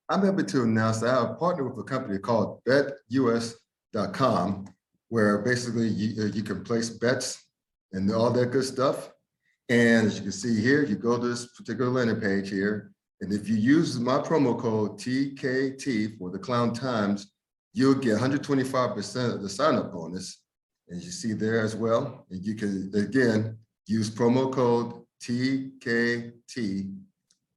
I'm happy to announce that I have partnered with a company called betus.com, where basically you can place bets and all that good stuff. And as you can see here, you go to this particular landing page here, and if you use my promo code TKT for the Klown Times, you'll get 125% of the sign-up bonus. As you see there as well, and you can, again, use promo code TKT.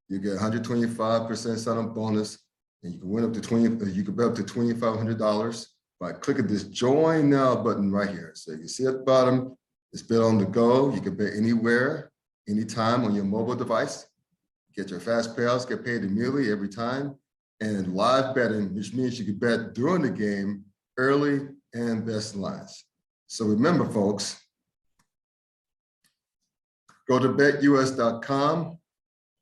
You get 125% sign-up bonus, and you can win up to you can bet up to $2,500 by clicking this Join Now button right here. So you can see at the bottom, it's bet on the go. You can bet anywhere, anytime on your mobile device. Get your fast payouts, get paid immediately every time, and live betting, which means you can bet during the game, early and best lines. So remember, folks, go to betus.com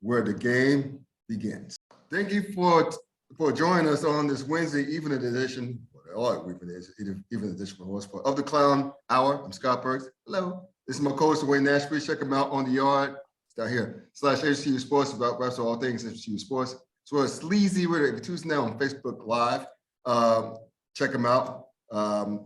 where the game begins. Thank you for joining us on this Wednesday evening edition, evening edition for the most part, of the Klown Hour. I'm Scott Burks. Hello. This is my co-host, Wayne Nashville. Check him out on the yard. It's down here, /HBCU Sports, about all things HBCU Sports. As well as Sleazy Radio every Tuesday now on Facebook Live. Check him out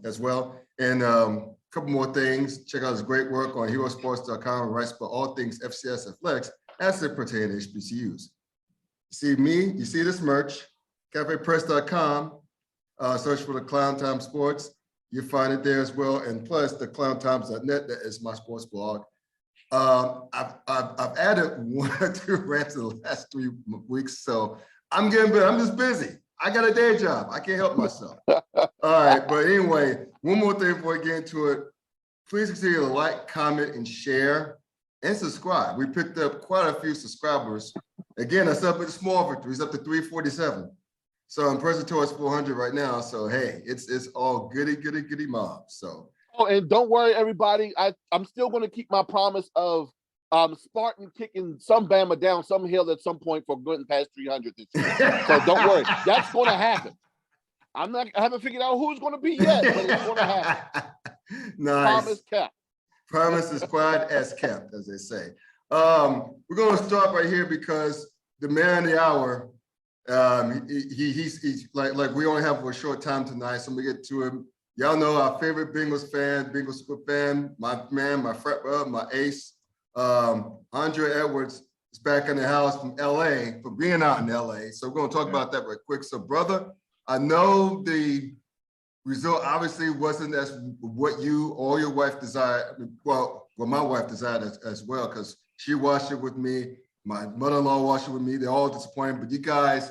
as well. And a couple more things. Check out his great work on herosports.com and writes about all things FCS athletics as they pertain to HBCUs. You see me, you see this merch, cafepress.com. Search for the Klown Times Sports. You'll find it there as well. And plus the clowntimes.net, that is my sports blog. I've added 1 or 2 rants in the last 3 weeks, so I'm getting better. I'm just busy. I got a day job. I can't help myself. All right, but anyway, one more thing before I get into it. Please consider to like, comment, and share, and subscribe. We picked up quite a few subscribers. Again, that's up at the small victory. It's up to 347. So I'm pressing towards 400 right now. So hey, it's all goody mob. So. Oh, and don't worry, everybody. I'm still going to keep my promise of Spartan kicking some Bama down some hill at some point for getting past 300 this year. So don't worry, that's going to happen. I haven't figured out who's going to be yet, but it's going to happen. Nice. Promise kept. Promise is quiet as kept, as they say. We're going to start right here because the man of the hour. He's like we only have a short time tonight, so I'm gonna get to him. Y'all know our favorite Bengals fan, Bengals Super fan, my man, my frat brother, my ace, Andre Edwards is back in the house from LA for being out in LA. So we're gonna talk about that right quick. So brother, I know the result obviously wasn't as what you or your wife desired. Well, my wife desired as well, because she watched it with me. My mother-in-law watched it with me. They're all disappointed, but you guys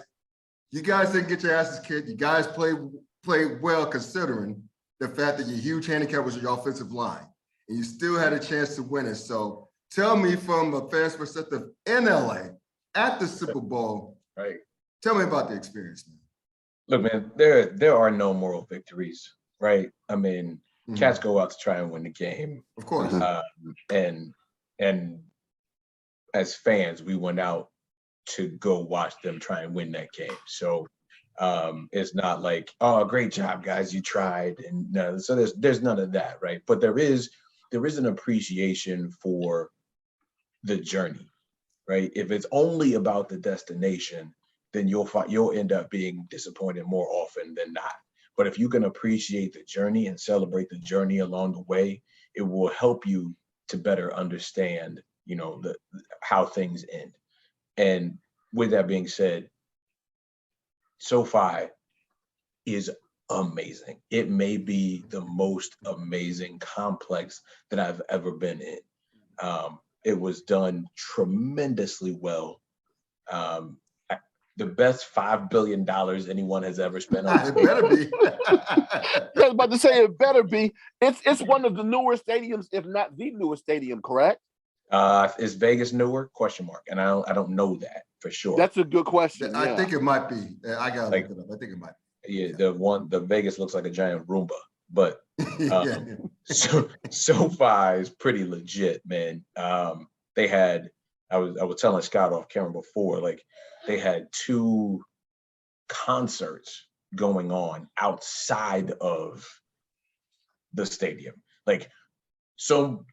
didn't get your asses kicked. You guys played well, considering the fact that your huge handicap was your offensive line, and you still had a chance to win it. So tell me, from a fan's perspective in LA at the Super Bowl, right? Tell me about the experience, man. Look, man, there are no moral victories, right? I mean, cats go out to try and win the game, of course, and as fans, we went out to go watch them try and win that game. So it's not like, oh, great job, guys, you tried. And no, so there's none of that, right? But there is an appreciation for the journey, right? If it's only about the destination, then you'll end up being disappointed more often than not. But if you can appreciate the journey and celebrate the journey along the way, it will help you to better understand, how things end. And with that being said, SoFi is amazing. It may be the most amazing complex that I've ever been in. It was done tremendously well. The best $5 billion anyone has ever spent on it better be. I was about to say it better be. It's one of the newer stadiums, if not the newest stadium, correct? Is Vegas newer? ? And I don't know that for sure. That's a good question. I think it might be. I gotta look it up. I think it might be. Yeah, the Vegas looks like a giant Roomba, but SoFi is pretty legit, man. They had, I was telling Scott off camera before, like they had 2 concerts going on outside of the stadium, like so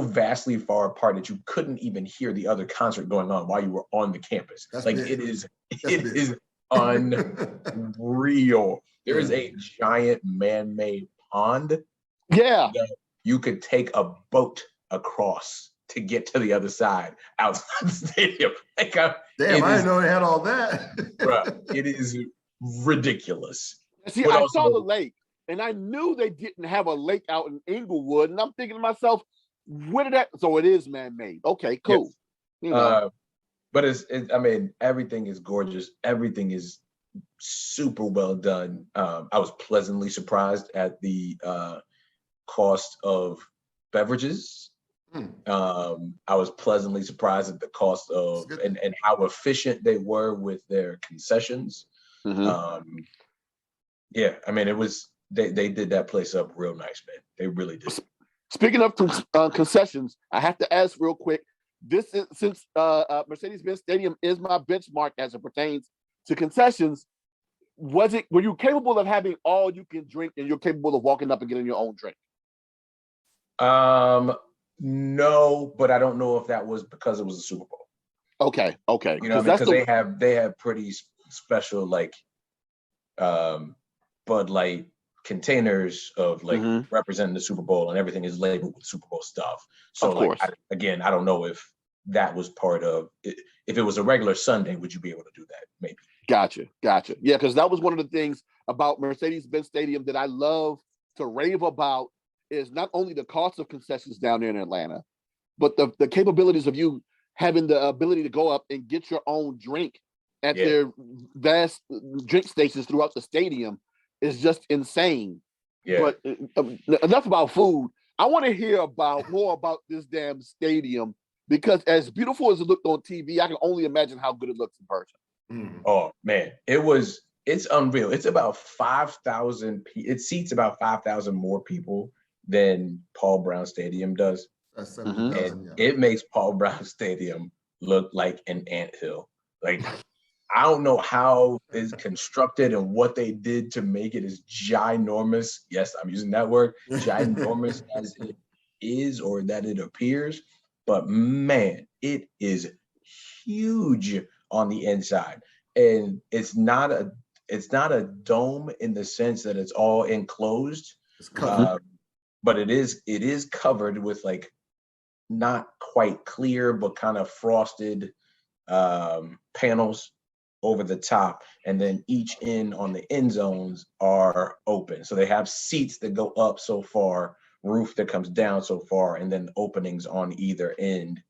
vastly far apart that you couldn't even hear the other concert going on while you were on the campus. That's like big. It is unreal. There is a giant man-made pond. Yeah. That you could take a boat across to get to the other side outside the stadium. Like, Damn, I didn't know they had all that. Bruh, it is ridiculous. See, But I also, saw the lake, and I knew they didn't have a lake out in Inglewood, and I'm thinking to myself, where did that? So it is man-made. Okay, cool. Yes. You know. But I mean, everything is gorgeous. Everything is super well done. I was pleasantly surprised at the cost of beverages. I was pleasantly surprised at the cost of and how efficient they were with their concessions. Yeah, I mean, it was they did that place up real nice, man. They really did. Speaking of concessions, I have to ask real quick. This is since Mercedes-Benz Stadium is my benchmark as it pertains to concessions. Were you capable of having all you can drink, and you're capable of walking up and getting your own drink? No, but I don't know if that was because it was a Super Bowl. Okay. You know, because they have pretty special like Bud Light containers of like representing the Super Bowl, and everything is labeled with Super Bowl stuff. So like I don't know if that was part of it. If it was a regular Sunday, would you be able to do that? Maybe. Gotcha. Yeah, because that was one of the things about Mercedes-Benz Stadium that I love to rave about is not only the cost of concessions down there in Atlanta, but the capabilities of you having the ability to go up and get your own drink at their vast drink stations throughout the stadium is just insane. Yeah. But enough about food. I want to hear more about this damn stadium, because as beautiful as it looked on TV, I can only imagine how good it looks in person. Oh man, it's unreal. It's about 5,000. It seats about 5,000 more people than Paul Brown Stadium does. That's and it makes Paul Brown Stadium look like an anthill. Like, I don't know how it's constructed and what they did to make it as ginormous. Yes, I'm using that word, ginormous as it is, or that it appears. But man, it is huge on the inside. And it's not a dome in the sense that it's all enclosed. It's covered. But it is covered with like not quite clear, but kind of frosted panels over the top, and then each end on the end zones are open. So they have seats that go up so far, roof that comes down so far, and then openings on either end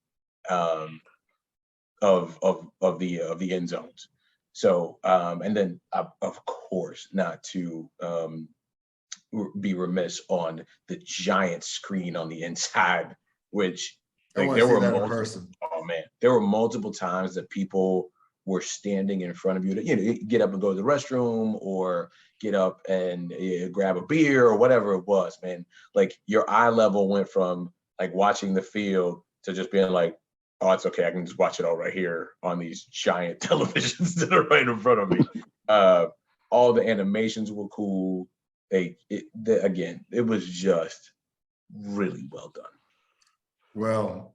of the end zones. So and then of course, not to be remiss on the giant screen on the inside, which like, there were multiple times that people were standing in front of you to get up and go to the restroom, or get up and grab a beer or whatever it was, man. Like, your eye level went from like watching the field to just being like, oh, it's okay, I can just watch it all right here on these giant televisions that are right in front of me. All the animations were cool. Again, it was just really well done. Well,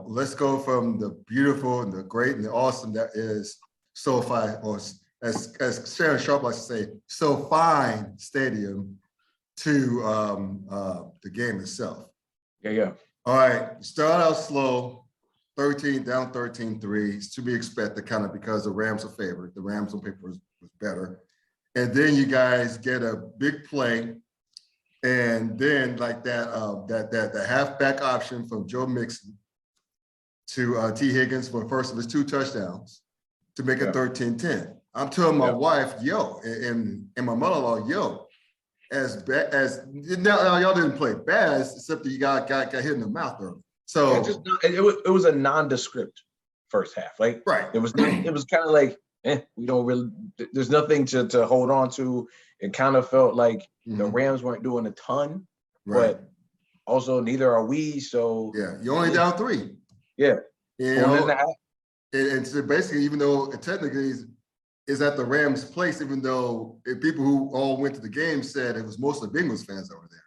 let's go from the beautiful and the great and the awesome that is SoFi, or as Sharon Sharp likes to say, SoFi Stadium, to the game itself. Yeah. All right, start out slow, 13-3. It's to be expected, kind of, because the Rams are favored. The Rams on paper was better. And then you guys get a big play, and then like that halfback option from Joe Mixon to T. Higgins for the first of his 2 touchdowns to make it 13-10. I'm telling my wife, and my mother-in-law, as now y'all didn't play bad, except that you got hit in the mouth early. So it was a nondescript first half. Like, right, it was kind of like, we don't really, there's nothing to hold on to. It kind of felt like the Rams weren't doing a ton, but also neither are we. So you're only down 3. Yeah. And so basically, even though it technically is at the Rams' place, even though people who all went to the game said it was mostly Bengals fans over there.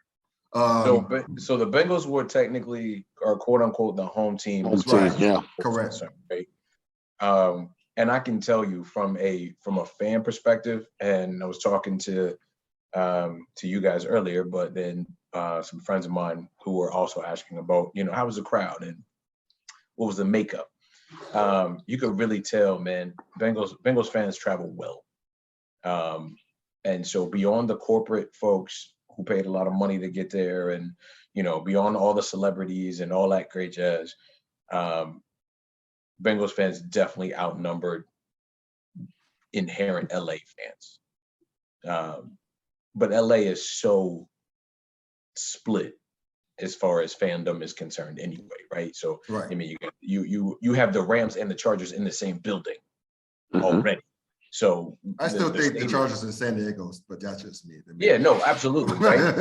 So the Bengals were technically, or quote unquote, the home team. That's right. Yeah, correct. Right? And I can tell you from a fan perspective, and I was talking to you guys earlier, but then some friends of mine who were also asking about, how was the crowd and what was the makeup? You could really tell, man, Bengals fans travel well. And so beyond the corporate folks who paid a lot of money to get there and, beyond all the celebrities and all that great jazz, Bengals fans definitely outnumbered inherent LA fans. But LA is so split as far as fandom is concerned anyway, right? So, right. I mean, you have the Rams and the Chargers in the same building already. So I still think the Chargers in San Diego, but that's just me. Yeah, no, absolutely, right?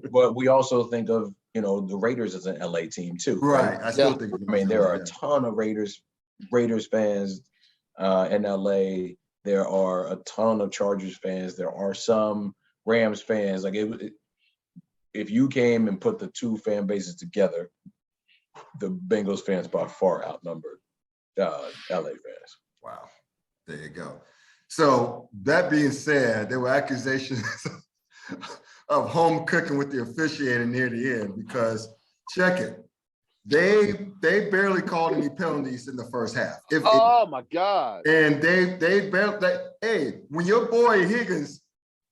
But we also think of, the Raiders as an LA team too. Right. I still think. I mean, there are a ton of Raiders fans in LA. There are a ton of Chargers fans. There are some Rams fans. Like if you came and put the two fan bases together, the Bengals fans by far outnumbered LA fans. Wow. There you go. So that being said, there were accusations of home cooking with the officiating near the end because check it. They barely called any penalties in the first half. My God. And they barely, hey, when your boy Higgins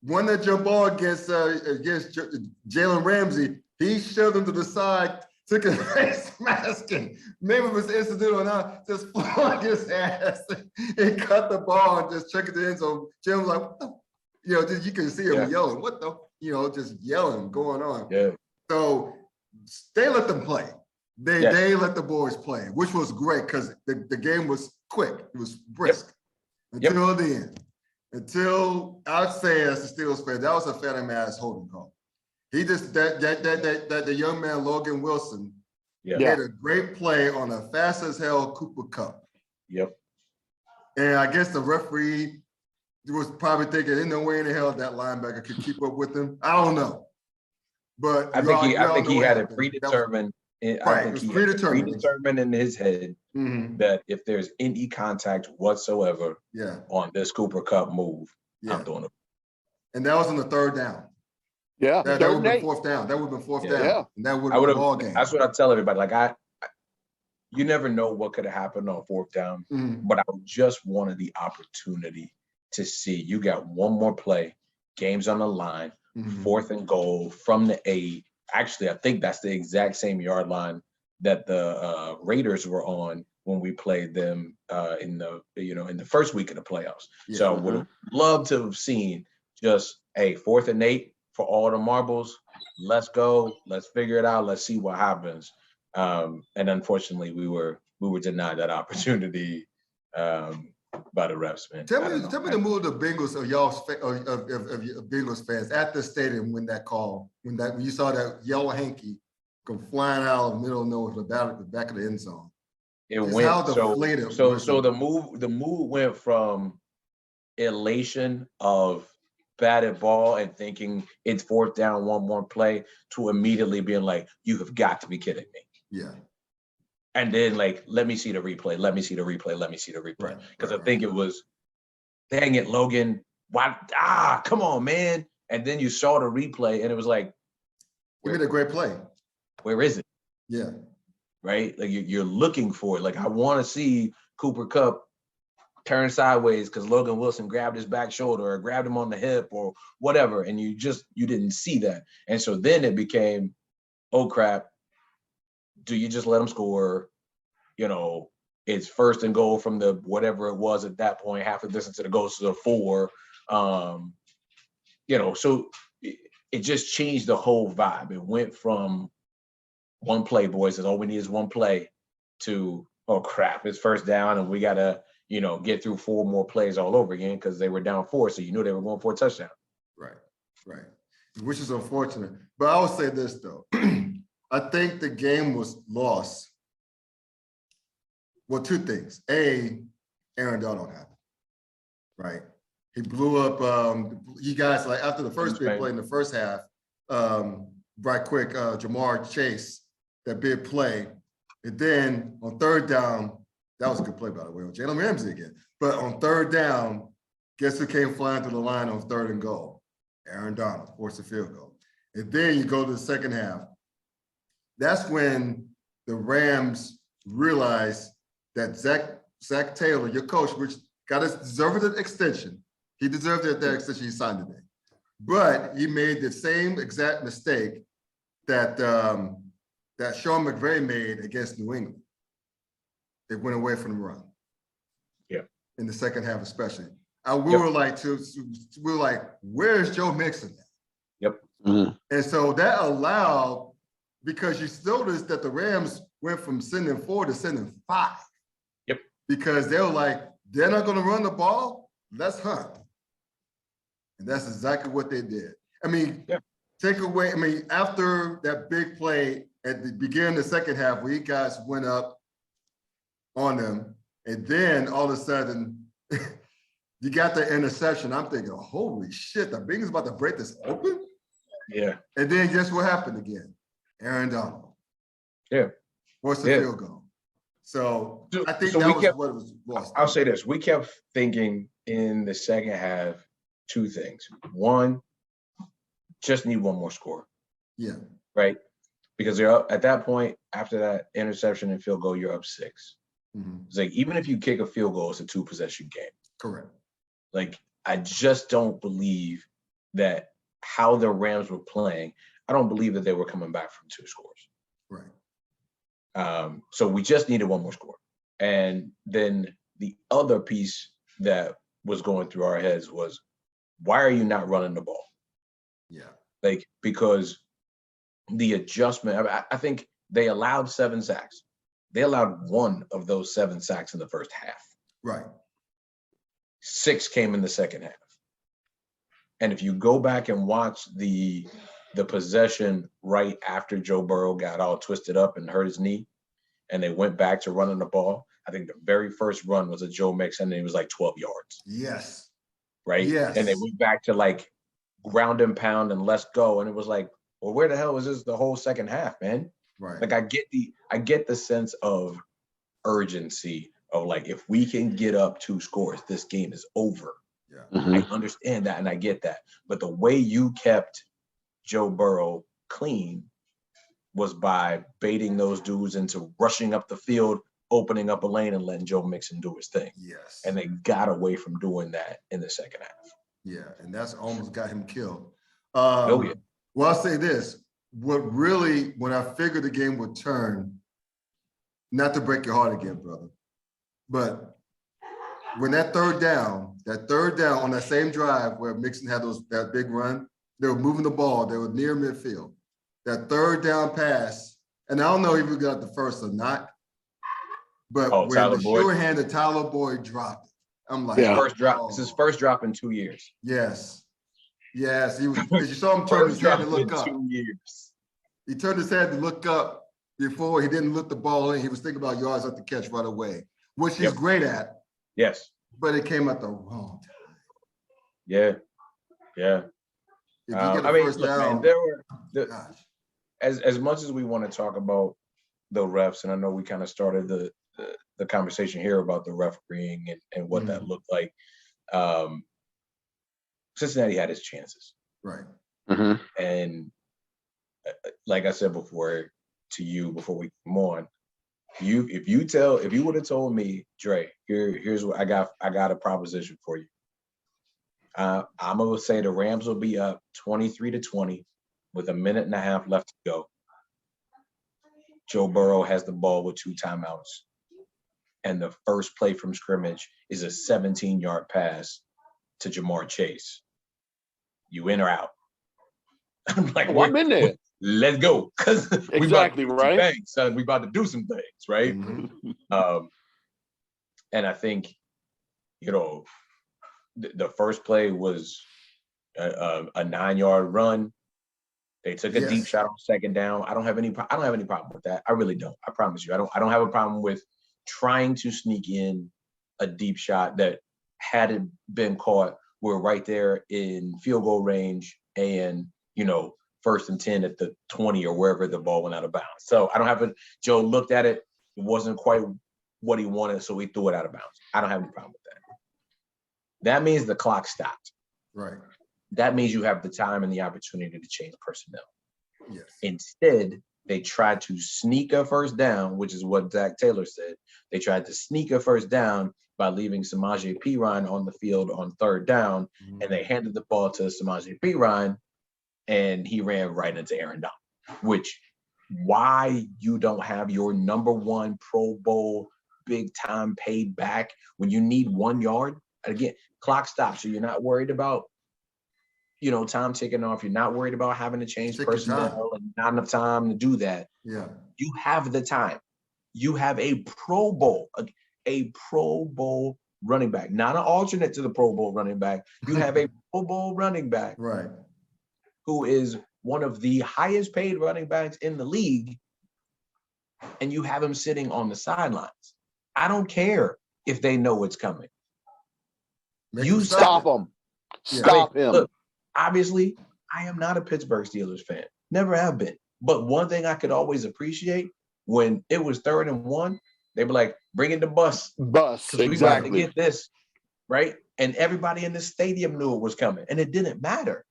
won that jump ball against Jalen Ramsey, he shoved him to the side, took his face mask and maybe it was incidental or not, just flung his ass and cut the ball and just checked it in. So Jim was like, what the? Just, you can see him yelling, what the, just yelling going on. Yeah. So they let them play. They let the boys play, which was great because the game was quick. It was brisk until the end. Until I'd say as the Steelers fan, that was a phantom ass holding call. He just that the young man Logan Wilson made a great play on a fast as hell Cooper Cup. Yep. And I guess the referee was probably thinking, "Ain't no way in the hell that linebacker could keep up with him." I don't know, but I think he had it predetermined. I think he had it predetermined in his head that if there's any contact whatsoever on this Cooper Cup move, I'm doing it. And that was on the third down. Yeah, that would have been fourth down. That would have been fourth down. Yeah. And that would have been a ball game. That's what I tell everybody. Like you never know what could have happened on fourth down, but I just wanted the opportunity to see you got one more play, game's on the line, 4th and goal from the 8. Actually, I think that's the exact same yard line that the Raiders were on when we played them in the first week of the playoffs. Yeah. So I would have loved to have seen just 4th and 8 for all the marbles. Let's go. Let's figure it out. Let's see what happens. And unfortunately, we were denied that opportunity by the refs, man. Tell me the mood of Bengals of y'all of Bengals fans at the stadium when you saw that yellow hanky come flying out of the middle of nowhere to the back of the end zone. It went so the move went from elation of batted ball and thinking it's 4th down, one more play, to immediately being like, you have got to be kidding me. Yeah. And then let me see the replay. Let me see the replay. Because I think it was, dang it, Logan. Why? Come on, man. And then you saw the replay and it was like, you made a great play. Where is it? Yeah. Right? Like you're looking for it. Like I want to see Cooper Kupp turn sideways because Logan Wilson grabbed his back shoulder or grabbed him on the hip or whatever. And you didn't see that. And so then it became, oh crap. Do you just let them score? It's 1st and goal from the whatever it was at that point, half the distance to the goal to the 4. So it just changed the whole vibe. It went from one play, boys, and all we need is one play, to, oh crap, it's 1st down and we gotta, get through 4 more plays all over again because they were down 4, so you knew they were going for a touchdown. Right. Which is unfortunate. But I will say this though. I think the game was lost. Well, 2 things. A, Aaron Donald happened, right? He blew up. You guys, like after the first big play in the first half, right quick, Jamar Chase, that big play. And then on 3rd down, That was a good play, by the way, on Jalen Ramsey again. But on third down, guess who came flying to the line on 3rd and goal? Aaron Donald forced a field goal. And then you go to the second half. That's when the Rams realized that Zach Taylor, your coach, which got a deserved extension. He deserved that extension he signed today. But he made the same exact mistake that that Sean McVay made against New England. They went away from the run. Yeah. In the second half, especially. We were like, where's Joe Mixon? Yep. Mm-hmm. And so that allowed, because you noticed that the Rams went from sending 4 to sending 5. Yep. Because they were like, they're not going to run the ball. Let's hunt. And that's exactly what they did. I mean, after that big play at the beginning of the second half, where you guys went up on them, and then all of a sudden, you got the interception. I'm thinking, holy shit, the Bengals about to break this open? Yeah. And then guess what happened again? Aaron Donald. Yeah. Forced the field goal. So I think that was what it was lost. I'll say this. We kept thinking in the second half 2 things. One, just need one more score. Yeah. Right? Because they're up at that point, after that interception and field goal, you're up 6. Mm-hmm. It's like, even if you kick a field goal, it's a 2-possession game. Correct. Like, I just don't believe that how the Rams were playing, I don't believe that they were coming back from 2 scores. Right. So we just needed one more score. And then the other piece that was going through our heads was, why are you not running the ball? Yeah. Like, because the adjustment, I think they allowed 7 sacks. They allowed 1 of those 7 sacks in the first half. Right. 6 came in the second half. And if you go back and watch the possession right after Joe Burrow got all twisted up and hurt his knee, and they went back to running the ball, I think the very first run was a Joe Mixon, and it was like 12 yards. Yes. Right? Yes. And they went back to like ground and pound and let's go. And it was like, well, where the hell was this the whole second half, man? Right. Like, I get the sense of urgency of, like, if we can get up 2 scores, this game is over. Yeah. Mm-hmm. I understand that and I get that. But the way you kept Joe Burrow clean was by baiting those dudes into rushing up the field, opening up a lane, and letting Joe Mixon do his thing. Yes. And they got away from doing that in the second half. Yeah, and that's almost got him killed. Yeah. Well, I'll say this. When I figured the game would turn, not to break your heart again, brother, but when that third down on that same drive where Mixon had that big run, they were moving the ball, they were near midfield. That third down pass, and I don't know if we got the first or not, but when the sure-handed Tyler Boyd dropped it, I'm like, first drop. This is his first drop in 2 years. Yes. Yes, he was, because you saw him turn his head to look up. 2 years. He turned his head to look up before he didn't look the ball in. He was thinking about yards at the catch right away, which he's great at. Yes. But it came at the wrong time. Yeah. Yeah. If you get a first down, as much as we want to talk about the refs, and I know we kind of started the conversation here about the refereeing and what that looked like. Cincinnati had his chances. Right. Mm-hmm. And like I said before to you, before we come on, if you would have told me, Dre, here's what I got a proposition for you. I'm gonna say the Rams will be up 23-20 with 1.5 minutes left to go. Joe Burrow has the ball with 2 timeouts. And the first play from scrimmage is a 17-yard pass to Jamar Chase. You in or out? I'm like, I'm in there. Let's go. Because exactly, right? We about to do some things, right? Mm-hmm. And I think, the first play was a 9-yard run. They took a deep shot on second down. I don't have any problem with that. I really don't. I promise you. I don't have a problem with trying to sneak in a deep shot that, had it been caught, we're right there in field goal range and, 1st and 10 at the 20 or wherever the ball went out of bounds. So I don't have Joe looked at it. It wasn't quite what he wanted, so he threw it out of bounds. I don't have any problem with that. That means the clock stopped. Right. That means you have the time and the opportunity to change personnel. Yes. Instead, they tried to sneak a first down, which is what Zach Taylor said. They tried to sneak a first down by leaving Samaje Perine on the field on third down, and they handed the ball to Samaje Perine, and he ran right into Aaron Donald, which why you don't have your number one Pro Bowl big time paid back when you need 1 yard. Again, clock stops, so you're not worried about, time ticking off. You're not worried about having to change personnel and not enough time to do that. Yeah. You have the time. You have a Pro Bowl running back, not an alternate to the Pro Bowl running back. You have a Pro Bowl running back, right, who is one of the highest paid running backs in the league, and you have him sitting on the sidelines. I don't care if they know it's coming. You stop him. Stop him. Look, obviously, I am not a Pittsburgh Steelers fan. Never have been. But one thing I could always appreciate, when it was 3rd and 1, they were like, bring in the bus. Exactly. We got to get this, right? And everybody in the stadium knew it was coming. And it didn't matter.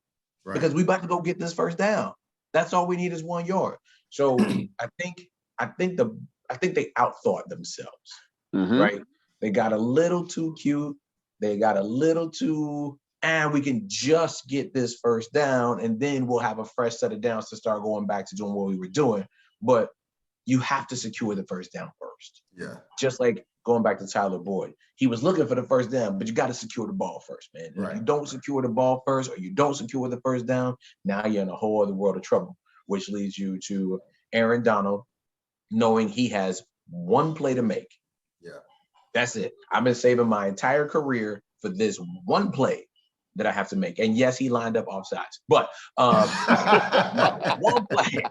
Right. Because we about to go get this first down. That's all we need is 1 yard. So I think they outthought themselves, right? They got a little too cute. They got a little too, and we can just get this first down, and then we'll have a fresh set of downs to start going back to doing what we were doing. But you have to secure the first down first. Yeah. Just like going back to Tyler Boyd. He was looking for the first down, but you got to secure the ball first, man. Right. If you don't secure the ball first, or you don't secure the first down, now you're in a whole other world of trouble, which leads you to Aaron Donald knowing he has 1 play to make. Yeah. That's it. I've been saving my entire career for this 1 play that I have to make. And yes, he lined up offsides, but 1 play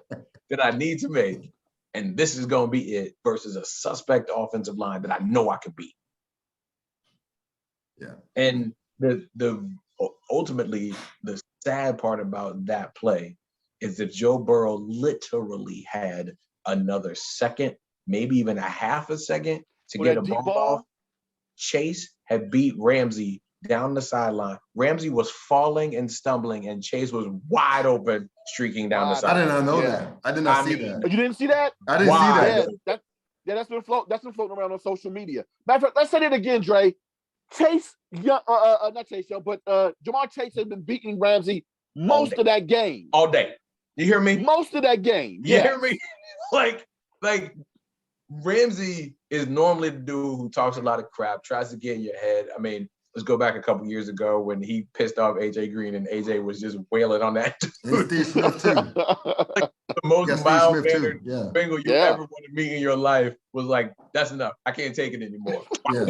that I need to make. And this is going to be it versus a suspect offensive line that I know I can beat. Yeah. And the ultimately, the sad part about that play is that Joe Burrow literally had another second, maybe even a half a second to get a ball off. Chase had beat Ramsey down the sideline. Ramsey was falling and stumbling, and Chase was wide open, streaking down the sideline. I did not know that. I did not see that. You didn't see that? I didn't see that. That's been floating around on social media. Matter of fact, let's say it again, Dre. Chase, not Chase Young, but Jamar Chase has been beating Ramsey most of that game. All day. You hear me? Most of that game. You hear me? like Ramsey is normally the dude who talks a lot of crap, tries to get in your head. I mean, let's go back a couple years ago when he pissed off AJ Green and AJ was just wailing on that dude. Steve Smith too. The most mild-mannered Bengal you ever want to meet in your life was like, that's enough. I can't take it anymore. Yeah.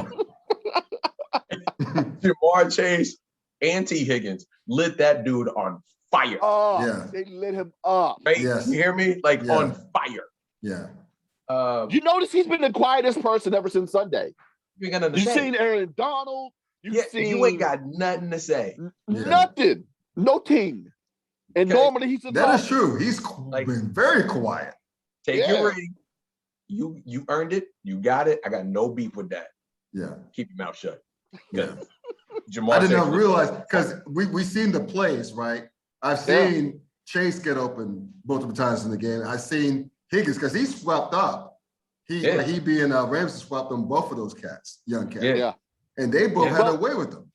Jamar Chase and T. Higgins lit that dude on fire. Oh, yeah. They lit him up. Right? Yes. You hear me? Like on fire. Yeah. You notice he's been the quietest person ever since Sunday. You've seen Aaron Donald. You ain't got nothing to say. Nothing. No team. And normally he's a That is true. He's been very quiet. Take your ring. You earned it. You got it. I got no beef with that. Yeah. Keep your mouth shut. Yeah. I did not realize, because we seen the plays, right? I've seen Chase get open multiple times in the game. I've seen Higgins, because he swept up. He being Ramsey swept on both of those young cats. Yeah. And they both had a way with them.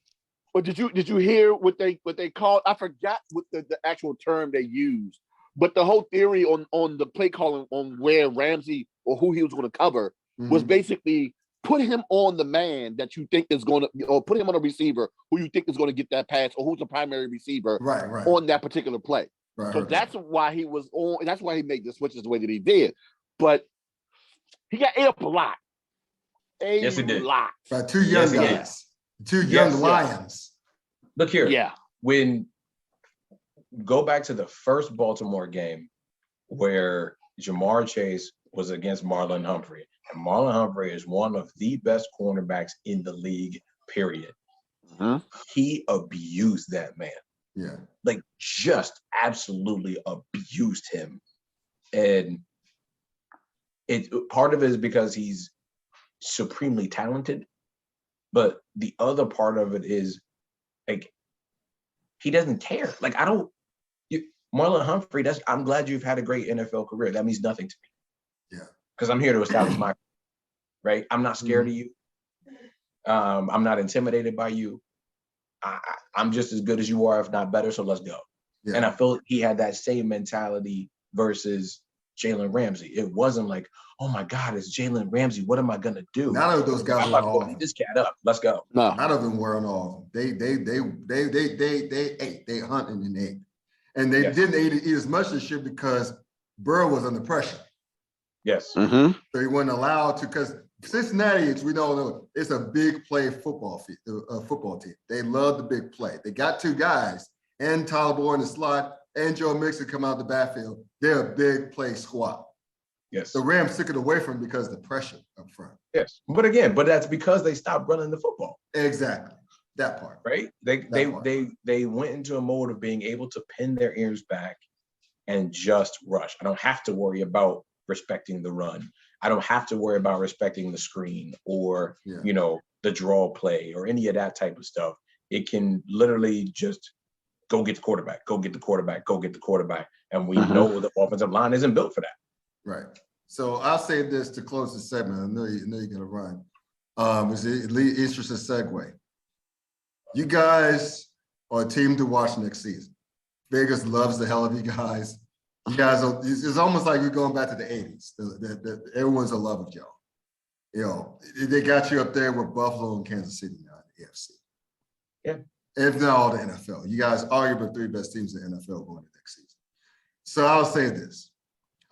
But did you hear what they called? I forgot what the actual term they used. But the whole theory on the play calling on where Ramsey or who he was going to cover was basically put him on the man that you think is going to, or put him on a receiver who you think is going to get that pass, or who's the primary receiver on that particular play. So that's why he was on, and that's why he made the switches the way that he did. But he got ate up a lot. Yes, he did. By 2 young guys, 2 young lions. Look here. Yeah. When go back to the first Baltimore game where Jamar Chase was against Marlon Humphrey. And Marlon Humphrey is one of the best cornerbacks in the league, period. He abused that man. Yeah. Like, just absolutely abused him. And part of it is because he's supremely talented. But the other part of it is like he doesn't care. Like Marlon Humphrey, I'm glad you've had a great NFL career. That means nothing to me. Yeah. Because I'm here to establish my right. I'm not scared of you. I'm not intimidated by you. I'm just as good as you are, if not better. So let's go. Yeah. And I feel he had that same mentality versus Jalen Ramsey. It wasn't like, oh my God, it's Jalen Ramsey. What am I gonna do? None of those guys were off. Beat this cat up. Let's go. No, none of them were on off. They ate. They hunted and ate, and they didn't eat as much as shit because Burrow was under pressure. Yes. So he wasn't allowed to, because Cincinnati, we don't know, it's a big play football team. They love the big play. They got two guys, and Tyler Boyd in the slot, and Joe Mixon come out the backfield. They're a big play squad. Yes. The Rams took it away from them because of the pressure up front. Yes. But that's because they stopped running the football. Exactly. That part. Right? They went into a mode of being able to pin their ears back and just rush. I don't have to worry about respecting the run. I don't have to worry about respecting the screen or, the draw play or any of that type of stuff. It can literally just go get the quarterback, go get the quarterback, go get the quarterback. And we know the offensive line isn't built for that. Right. So I'll say this to close the segment. I know you're going to run. It's an interesting segue. You guys are a team to watch next season. Vegas loves the hell of you guys. You guys it's almost like we're going back to the 80s. Everyone's in love with y'all. They got you up there with Buffalo and Kansas City now in the AFC. Yeah. If not all the NFL. You guys arguably the three best teams in the NFL going to next season. So I'll say this.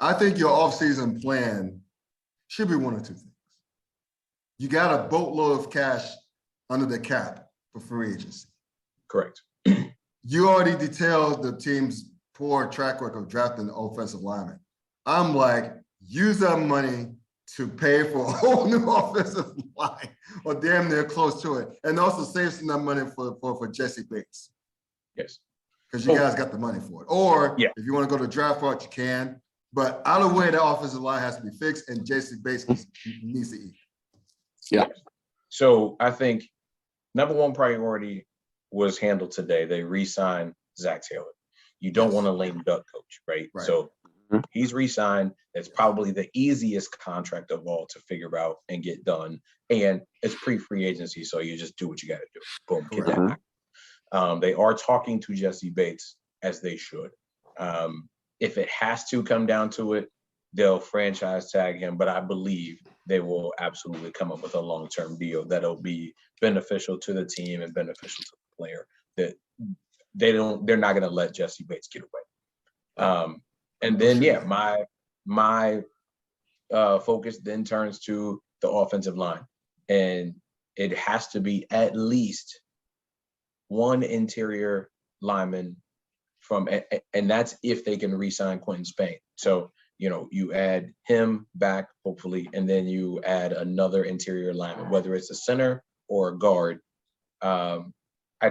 I think your offseason plan should be one of two things. You got a boatload of cash under the cap for free agency. Correct. You already detailed the team's poor track record of drafting the offensive lineman. I'm like, use that money to pay for a whole new offensive line or damn near close to it. And also save some of that money for Jesse Bates. Yes. Because you guys got the money for it. Or if you want to go to draft part, you can. But either way, the offensive line has to be fixed, and Jesse Bates needs to eat. Yeah. So I think number one priority was handled today. They re-signed Zach Taylor. You don't want a lame duck coach, right? So he's re-signed. It's probably the easiest contract of all to figure out and get done. And it's pre-free agency, so you just do what you got to do. Boom, get that back. They are talking to Jesse Bates, as they should. If it has to come down to it, they'll franchise tag him, but I believe they will absolutely come up with a long-term deal that'll be beneficial to the team and beneficial to the player. That they're not going to let Jesse Bates get away. And then, my focus then turns to the offensive line, and it has to be at least one interior lineman and that's if they can re-sign Quentin Spain. So, you add him back, hopefully, and then you add another interior lineman, whether it's a center or a guard. I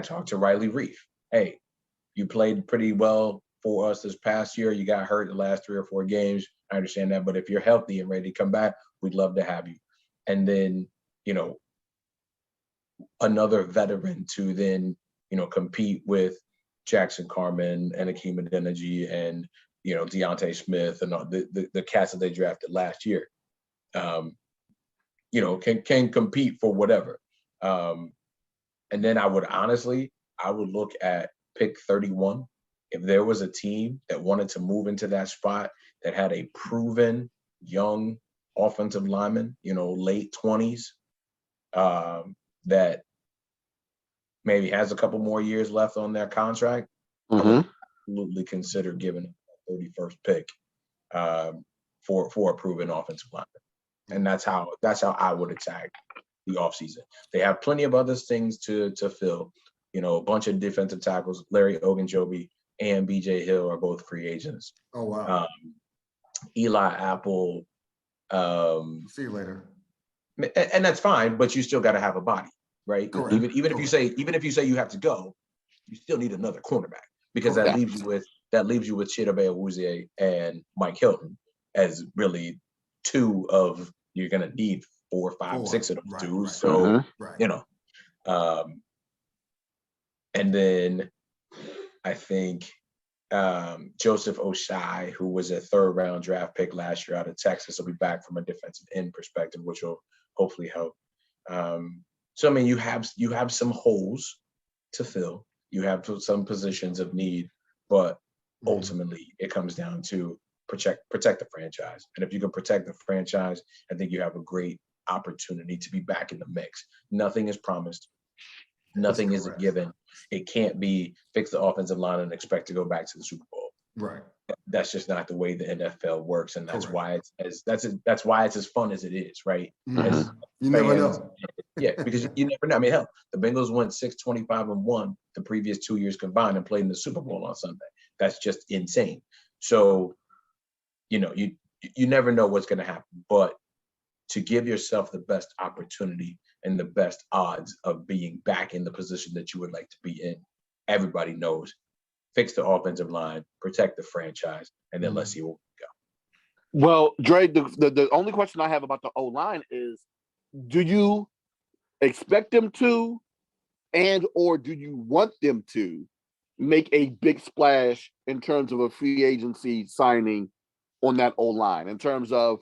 talked to Riley Reef. Hey, you played pretty well for us this past year. You got hurt the last 3 or 4 games. I understand that. But if you're healthy and ready to come back, we'd love to have you. And then, another veteran to then, compete with Jackson Carman and Akeem Adeniji and, Deontay Smith and all the cats that they drafted last year, can compete for whatever. And then I would look at pick 31. If there was a team that wanted to move into that spot that had a proven young offensive lineman, late 20s, that maybe has a couple more years left on their contract, I would absolutely consider giving a 31st pick for a proven offensive lineman. And that's how I would attack the offseason. They have plenty of other things to fill. A bunch of defensive tackles. Larry Ogunjobi and BJ Hill are both free agents. Oh, wow. Eli Apple. See you later. And that's fine, but you still got to have a body, right? Correct. Even if you say you have to go, you still need another cornerback because that leaves you with Chidobe Awuzie and Mike Hilton as really 2 of you're going to need 4, 5, 6 of those dudes. Right. So, Right. you know, and then I think Joseph Oshai, who was a 3rd-round draft pick last year out of Texas, will be back from a defensive end perspective, which will hopefully help. So I mean, you have some holes to fill. You have some positions of need, but ultimately it comes down to protect the franchise. And if you can protect the franchise, I think you have a great opportunity to be back in the mix. Nothing is promised. Nothing is a given. It can't be fix the offensive line and expect to go back to the Super Bowl. Right. That's just not the way the NFL works, and that's why that's why it's as fun as it is, right? As you never know. Yeah, because you never know. I mean, hell, the Bengals went 6-25-1 the previous 2 years combined and played in the Super Bowl on Sunday. That's just insane. So, you know, you never know what's going to happen, but to give yourself the best opportunity and the best odds of being back in the position that you would like to be in, everybody knows. Fix the offensive line, protect the franchise, and then let's see where we go. Well, Dre, the only question I have about the O-line is, do you expect them to, and or do you want them to make a big splash in terms of a free agency signing on that O-line? In terms of,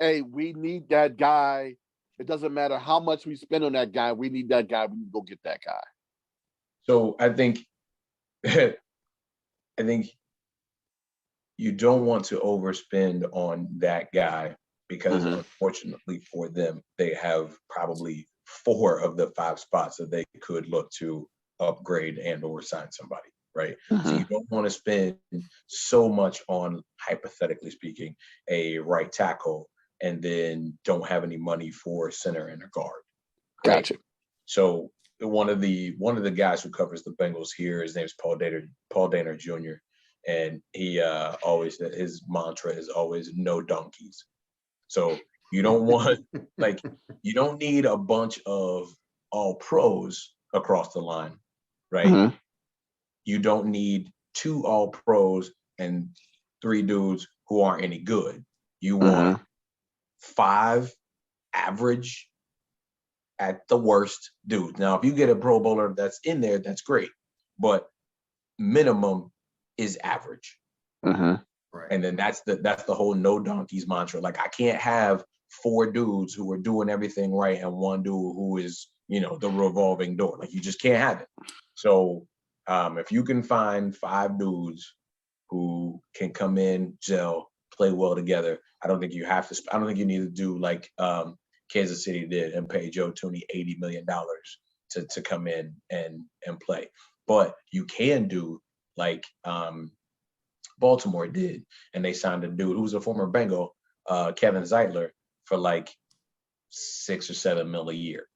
hey, we need that guy. It doesn't matter how much we spend on that guy. We need that guy. We need to go get that guy. So I think you don't want to overspend on that guy because unfortunately for them, they have probably 4 of the 5 spots that they could look to upgrade and or sign somebody, right? So you don't want to spend so much on, hypothetically speaking, a right tackle and then don't have any money for center and a guard. Right? Gotcha. So one of the guys who covers the Bengals here, his name is Paul Dehner Jr. And he always, his mantra is always no donkeys. So you don't want, like, you don't need a bunch of all pros across the line, right? You don't need 2 all pros and 3 dudes who aren't any good. You want 5 average at the worst dudes. Now, if you get a Pro Bowler that's in there, that's great. But minimum is average. Right. And then that's the whole no donkeys mantra. Like, I can't have 4 dudes who are doing everything right and 1 dude who is, you know, the revolving door. Like, you just can't have it. So if you can find 5 dudes who can come in, gel, play well together, I don't think you need to do like Kansas City did and pay Joe Thuney $80 million to come in and play. But you can do like Baltimore did, and they signed a dude who was a former Bengal, Kevin Zeitler, for like $6 or $7 million a year.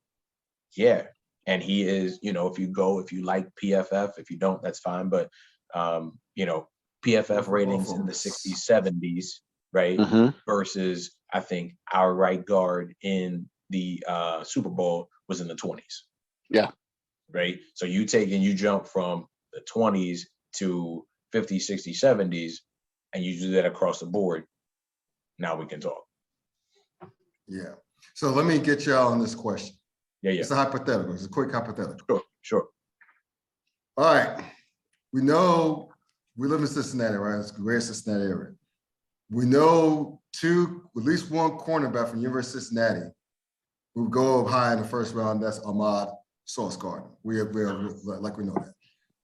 Yeah. And he is, you know, if you like PFF, if you don't, that's fine. But, you know, PFF ratings in the 60s, 70s, right? Versus, I think, our right guard in the Super Bowl was in the 20s. Yeah. Right. So you jump from the 20s to 50s, 60s, 70s, and you do that across the board. Now we can talk. Yeah. So let me get y'all on this question. Yeah. It's a hypothetical. It's a quick hypothetical. Sure. All right. We know we live in Cincinnati, right? It's the great Cincinnati area. We know at least 1 cornerback from University of Cincinnati who go high in the first round. That's Ahmad Sauce Gardner. We know that.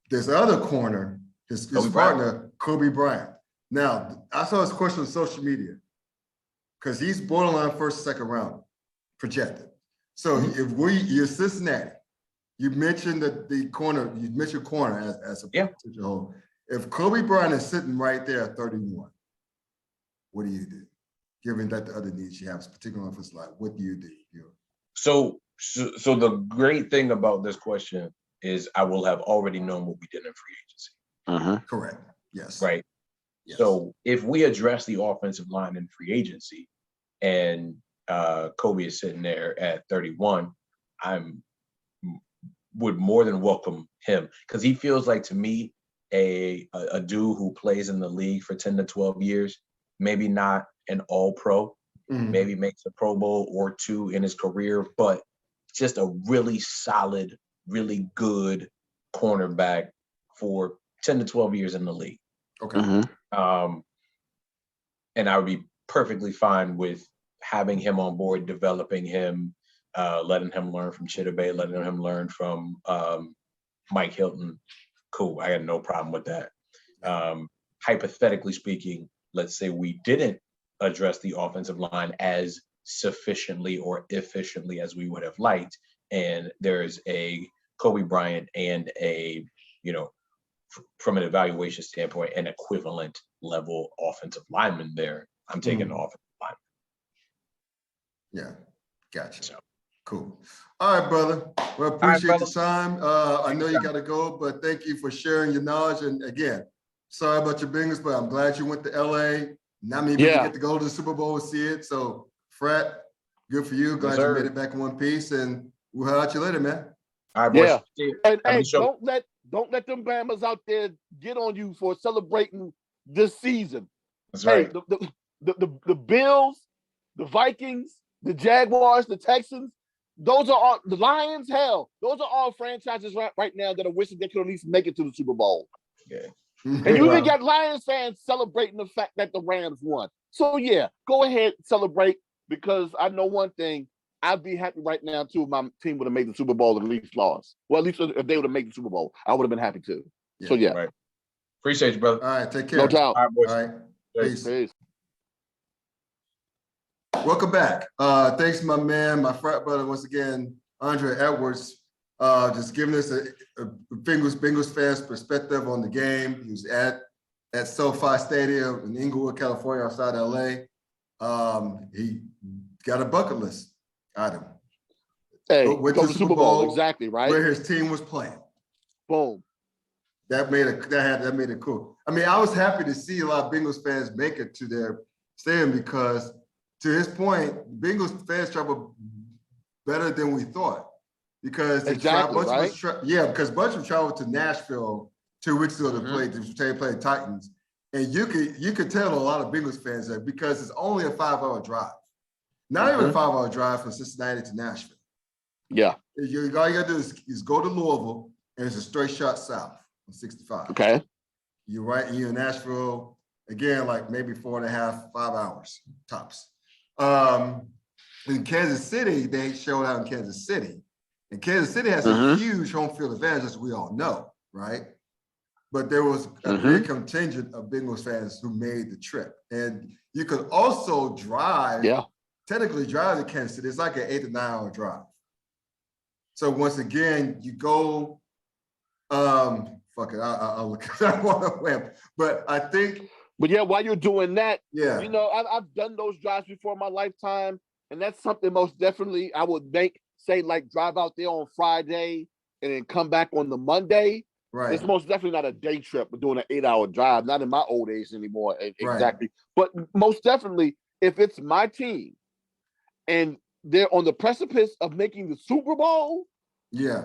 There's the other corner, his partner, Kobe Bryant. Now, I saw this question on social media because he's borderline first, second round projected. So if you're Cincinnati, you mentioned corner as a potential hole. If Kobe Bryant is sitting right there at 31, what do you do? Given that the other needs you have, particularly on this line, what do you do? So the great thing about this question is I will have already known what we did in free agency. Correct. Yes. Right. Yes. So if we address the offensive line in free agency and Kobe is sitting there at 31, would more than welcome him because he feels like, to me, a dude who plays in the league for 10 to 12 years, maybe not an all pro, maybe makes a Pro Bowl or two in his career, but just a really solid, really good cornerback for 10 to 12 years in the league. Okay. And I would be perfectly fine with having him on board, developing him, letting him learn from Chidobe, letting him learn from Mike Hilton. Cool. I got no problem with that. Hypothetically speaking, let's say we didn't address the offensive line as sufficiently or efficiently as we would have liked, and there's a Kobe Bryant and a, from an evaluation standpoint, an equivalent level offensive lineman there. I'm taking the offensive lineman. Yeah, gotcha. So. Cool. All right, brother. Well, appreciate the time. I know you got to go, but thank you for sharing your knowledge. And again, sorry about your Bengals, but I'm glad you went to LA. Not many people get to go to the Super Bowl and see it. So, Fred, good for you. Glad you made it back in one piece. And we'll holler at you later, man. All right, boys. Yeah. And hey, don't let them Bammers out there get on you for celebrating this season. That's right. Hey, the Bills, the Vikings, the Jaguars, the Texans, those are all the Lions. Hell, those are all franchises right now that are wishing they could at least make it to the Super Bowl. Yeah. And you even got Lions fans celebrating the fact that the Rams won. So yeah, go ahead and celebrate, because I know one thing. I'd be happy right now too if my team would have made the Super Bowl and at least lost. Well, at least if they would have made the Super Bowl, I would have been happy too. So yeah. Right. Appreciate you, brother. All right, take care. No doubt. All right, boys. All right. Peace. Welcome back. Thanks to my man, my frat brother, once again, Andre Edwards, just giving us a Bengals fans perspective on the game. He was at SoFi Stadium in Inglewood, California, outside LA. He got a bucket list item. Hey, went to the Super Bowl, exactly, right? Where his team was playing. Boom. That made it cool. I mean, I was happy to see a lot of Bengals fans make it to their stadium because, to his point, Bengals fans travel better than we thought because because bunch of traveled to Nashville 2 weeks ago to play the Titans, and you could tell a lot of Bengals fans there because it's only a 5-hour drive, not even a 5-hour drive from Cincinnati to Nashville. Yeah, all you gotta do is go to Louisville, and it's a straight shot south on 65. Okay, you're in Nashville again, like maybe 4.5, 5 hours tops. In Kansas City, they showed out in Kansas City. And Kansas City has a huge home field advantage, as we all know, right? But there was a big contingent of Bengals fans who made the trip. And you could also technically drive to Kansas City. It's like an 8 to 9 hour drive. So once again, you go, I'll look at that one on the web. But I think. But yeah, while you're doing that, I've done those drives before in my lifetime. And that's something most definitely I would say like drive out there on Friday and then come back on the Monday. Right. It's most definitely not a day trip, but doing an 8-hour drive, not in my old age anymore. Exactly. But most definitely, if it's my team and they're on the precipice of making the Super Bowl. Yeah.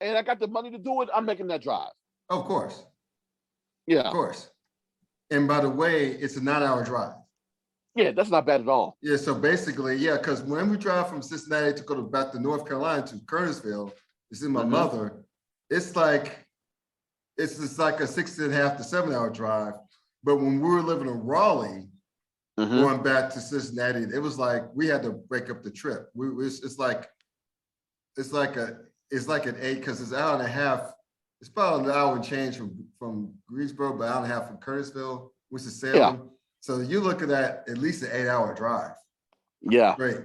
And I got the money to do it, I'm making that drive. Of course. Yeah. Of course. And by the way, it's a 9-hour drive. Yeah, that's not bad at all. Yeah, so basically, because when we drive from Cincinnati to go back to North Carolina to Kernersville, to see my mother, it's like a 6.5 to 7 hour drive. But when we were living in Raleigh, going back to Cincinnati, it was like we had to break up the trip. It's like an 8 because it's an hour and a half. It's about an hour and change from Greensboro, but an hour and a half from Kernersville, which is Salem. Yeah. So you're looking at least an 8-hour drive. Yeah. Great.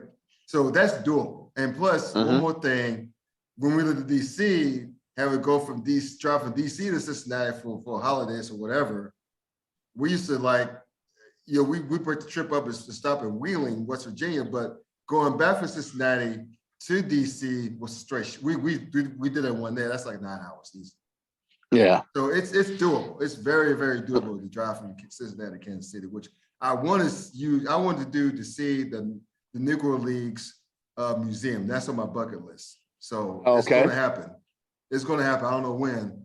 So that's doable. And plus, one more thing, when we lived in DC, having to go from drive from DC to Cincinnati for holidays or whatever, we used to we break the trip up and stop in Wheeling, West Virginia, but going back from Cincinnati to DC was straight. We did it one day. That's like 9 hours easy. Yeah. So it's doable. It's very, very doable to drive from Cincinnati to Kansas City, which I wanted to do to see the Negro Leagues museum. That's on my bucket list. So it's going to happen. It's going to happen. I don't know when,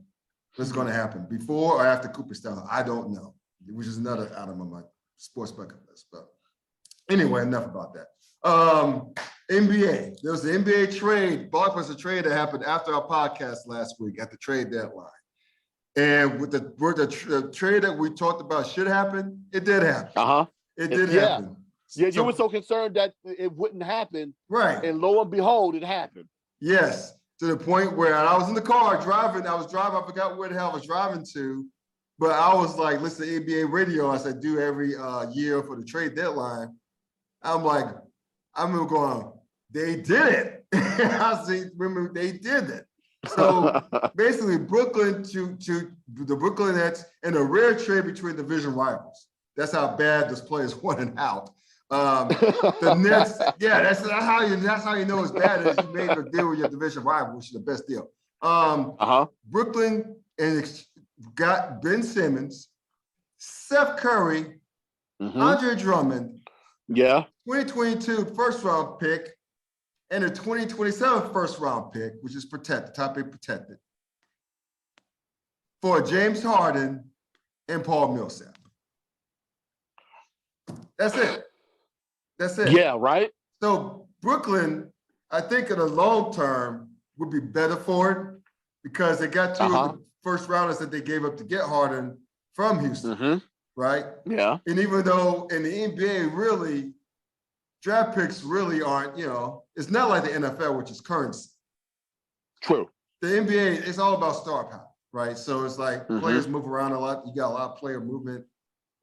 but it's going to happen. Before or after Cooperstown, I don't know, which is another item on my sports bucket list. But Anyway, enough about that. NBA. There was the NBA trade, blockbuster trade that happened after our podcast last week at the trade deadline. And with the trade that we talked about should happen, it did happen. It did happen. Yeah, you were so concerned that it wouldn't happen. Right. And lo and behold, it happened. Yes. To the point where I was in the car driving. I forgot where the hell I was driving to. But I was like, listen to NBA radio. As I do every year for the trade deadline. I'm like, I remember going, they did it. I said, remember, they did it. So basically, Brooklyn to the Brooklyn Nets in a rare trade between division rivals. That's how bad this play is won out. The Nets, yeah, that's how you know it's bad is you made a deal with your division rival, which is the best deal. Brooklyn got Ben Simmons, Seth Curry, Andre Drummond, 2022 first round pick, and a 2027 first round pick, which is protected, top pick protected, for James Harden and Paul Millsap. That's it. That's it. Yeah, right? So Brooklyn, I think in the long term, would be better for it because they got two of the first rounders that they gave up to get Harden from Houston, right? Yeah. And even though in the NBA, really, draft picks really aren't, it's not like the NFL, which is currency. True. The NBA, it's all about star power, right? So it's like players move around a lot. You got a lot of player movement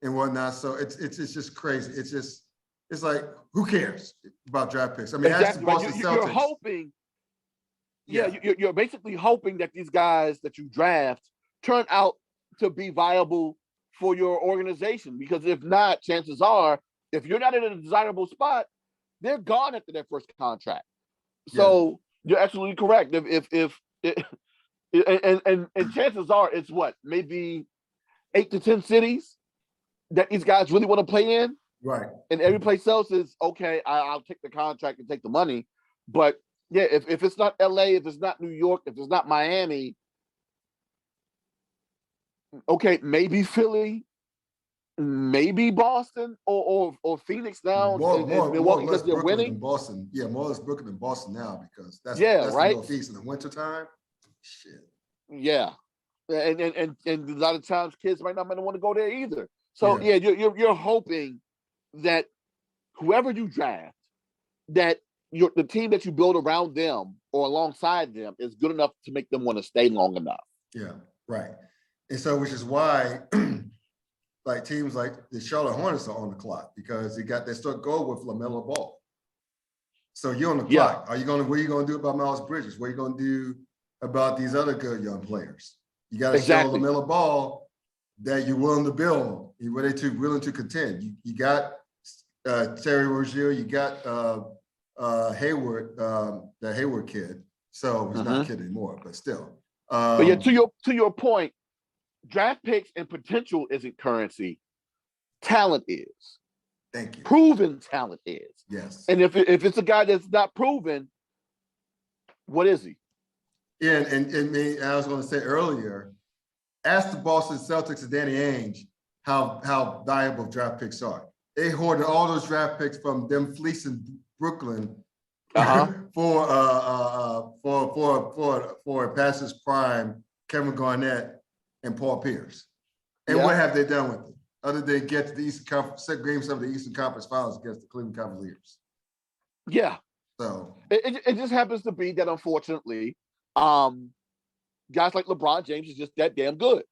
and whatnot. So it's just crazy. It's like, who cares about draft picks? I mean, exactly. that's the Boston Celtics. You're hoping, you're basically hoping that these guys that you draft turn out to be viable for your organization. Because if not, chances are, if you're not in a desirable spot, they're gone after their first contract. So you're absolutely correct. And chances are, it's what, maybe 8 to 10 cities that these guys really want to play in. Right. And every place else is, okay, I'll take the contract and take the money. But yeah, if it's not LA, if it's not New York, if it's not Miami, okay, maybe Philly, maybe Boston or Phoenix now. More because they're winning. Than Boston. Yeah, more or less Brooklyn than Boston now because that's right. The Northeast in the wintertime. Shit. Yeah. And a lot of times kids might not want to go there either. So you're hoping that whoever you draft, that the team that you build around them or alongside them is good enough to make them want to stay long enough. Yeah, right. And so, which is why, like teams like the Charlotte Hornets are on the clock because they start going with LaMelo Ball. So you're on the clock. What are you going to do about Miles Bridges? What are you going to do about these other good young players? You got to show LaMelo Ball that you're willing to build, you're willing to contend. You got Terry Rozier, you got Hayward, the Hayward kid. So he's not a kid anymore, but still. But yeah, to your point, draft picks and potential isn't currency. Talent is. Thank you. Proven talent is. Yes. And if it's a guy that's not proven, what is he? Yeah, and I was going to say earlier, ask the Boston Celtics and Danny Ainge how valuable draft picks are. They hoarded all those draft picks from them fleecing Brooklyn for past his prime Kevin Garnett and Paul Pierce. And what have they done with it other than get to the Eastern Conference, set games of the Eastern Conference Finals against the Cleveland Cavaliers? Yeah. So it just happens to be that unfortunately, guys like LeBron James is just that damn good.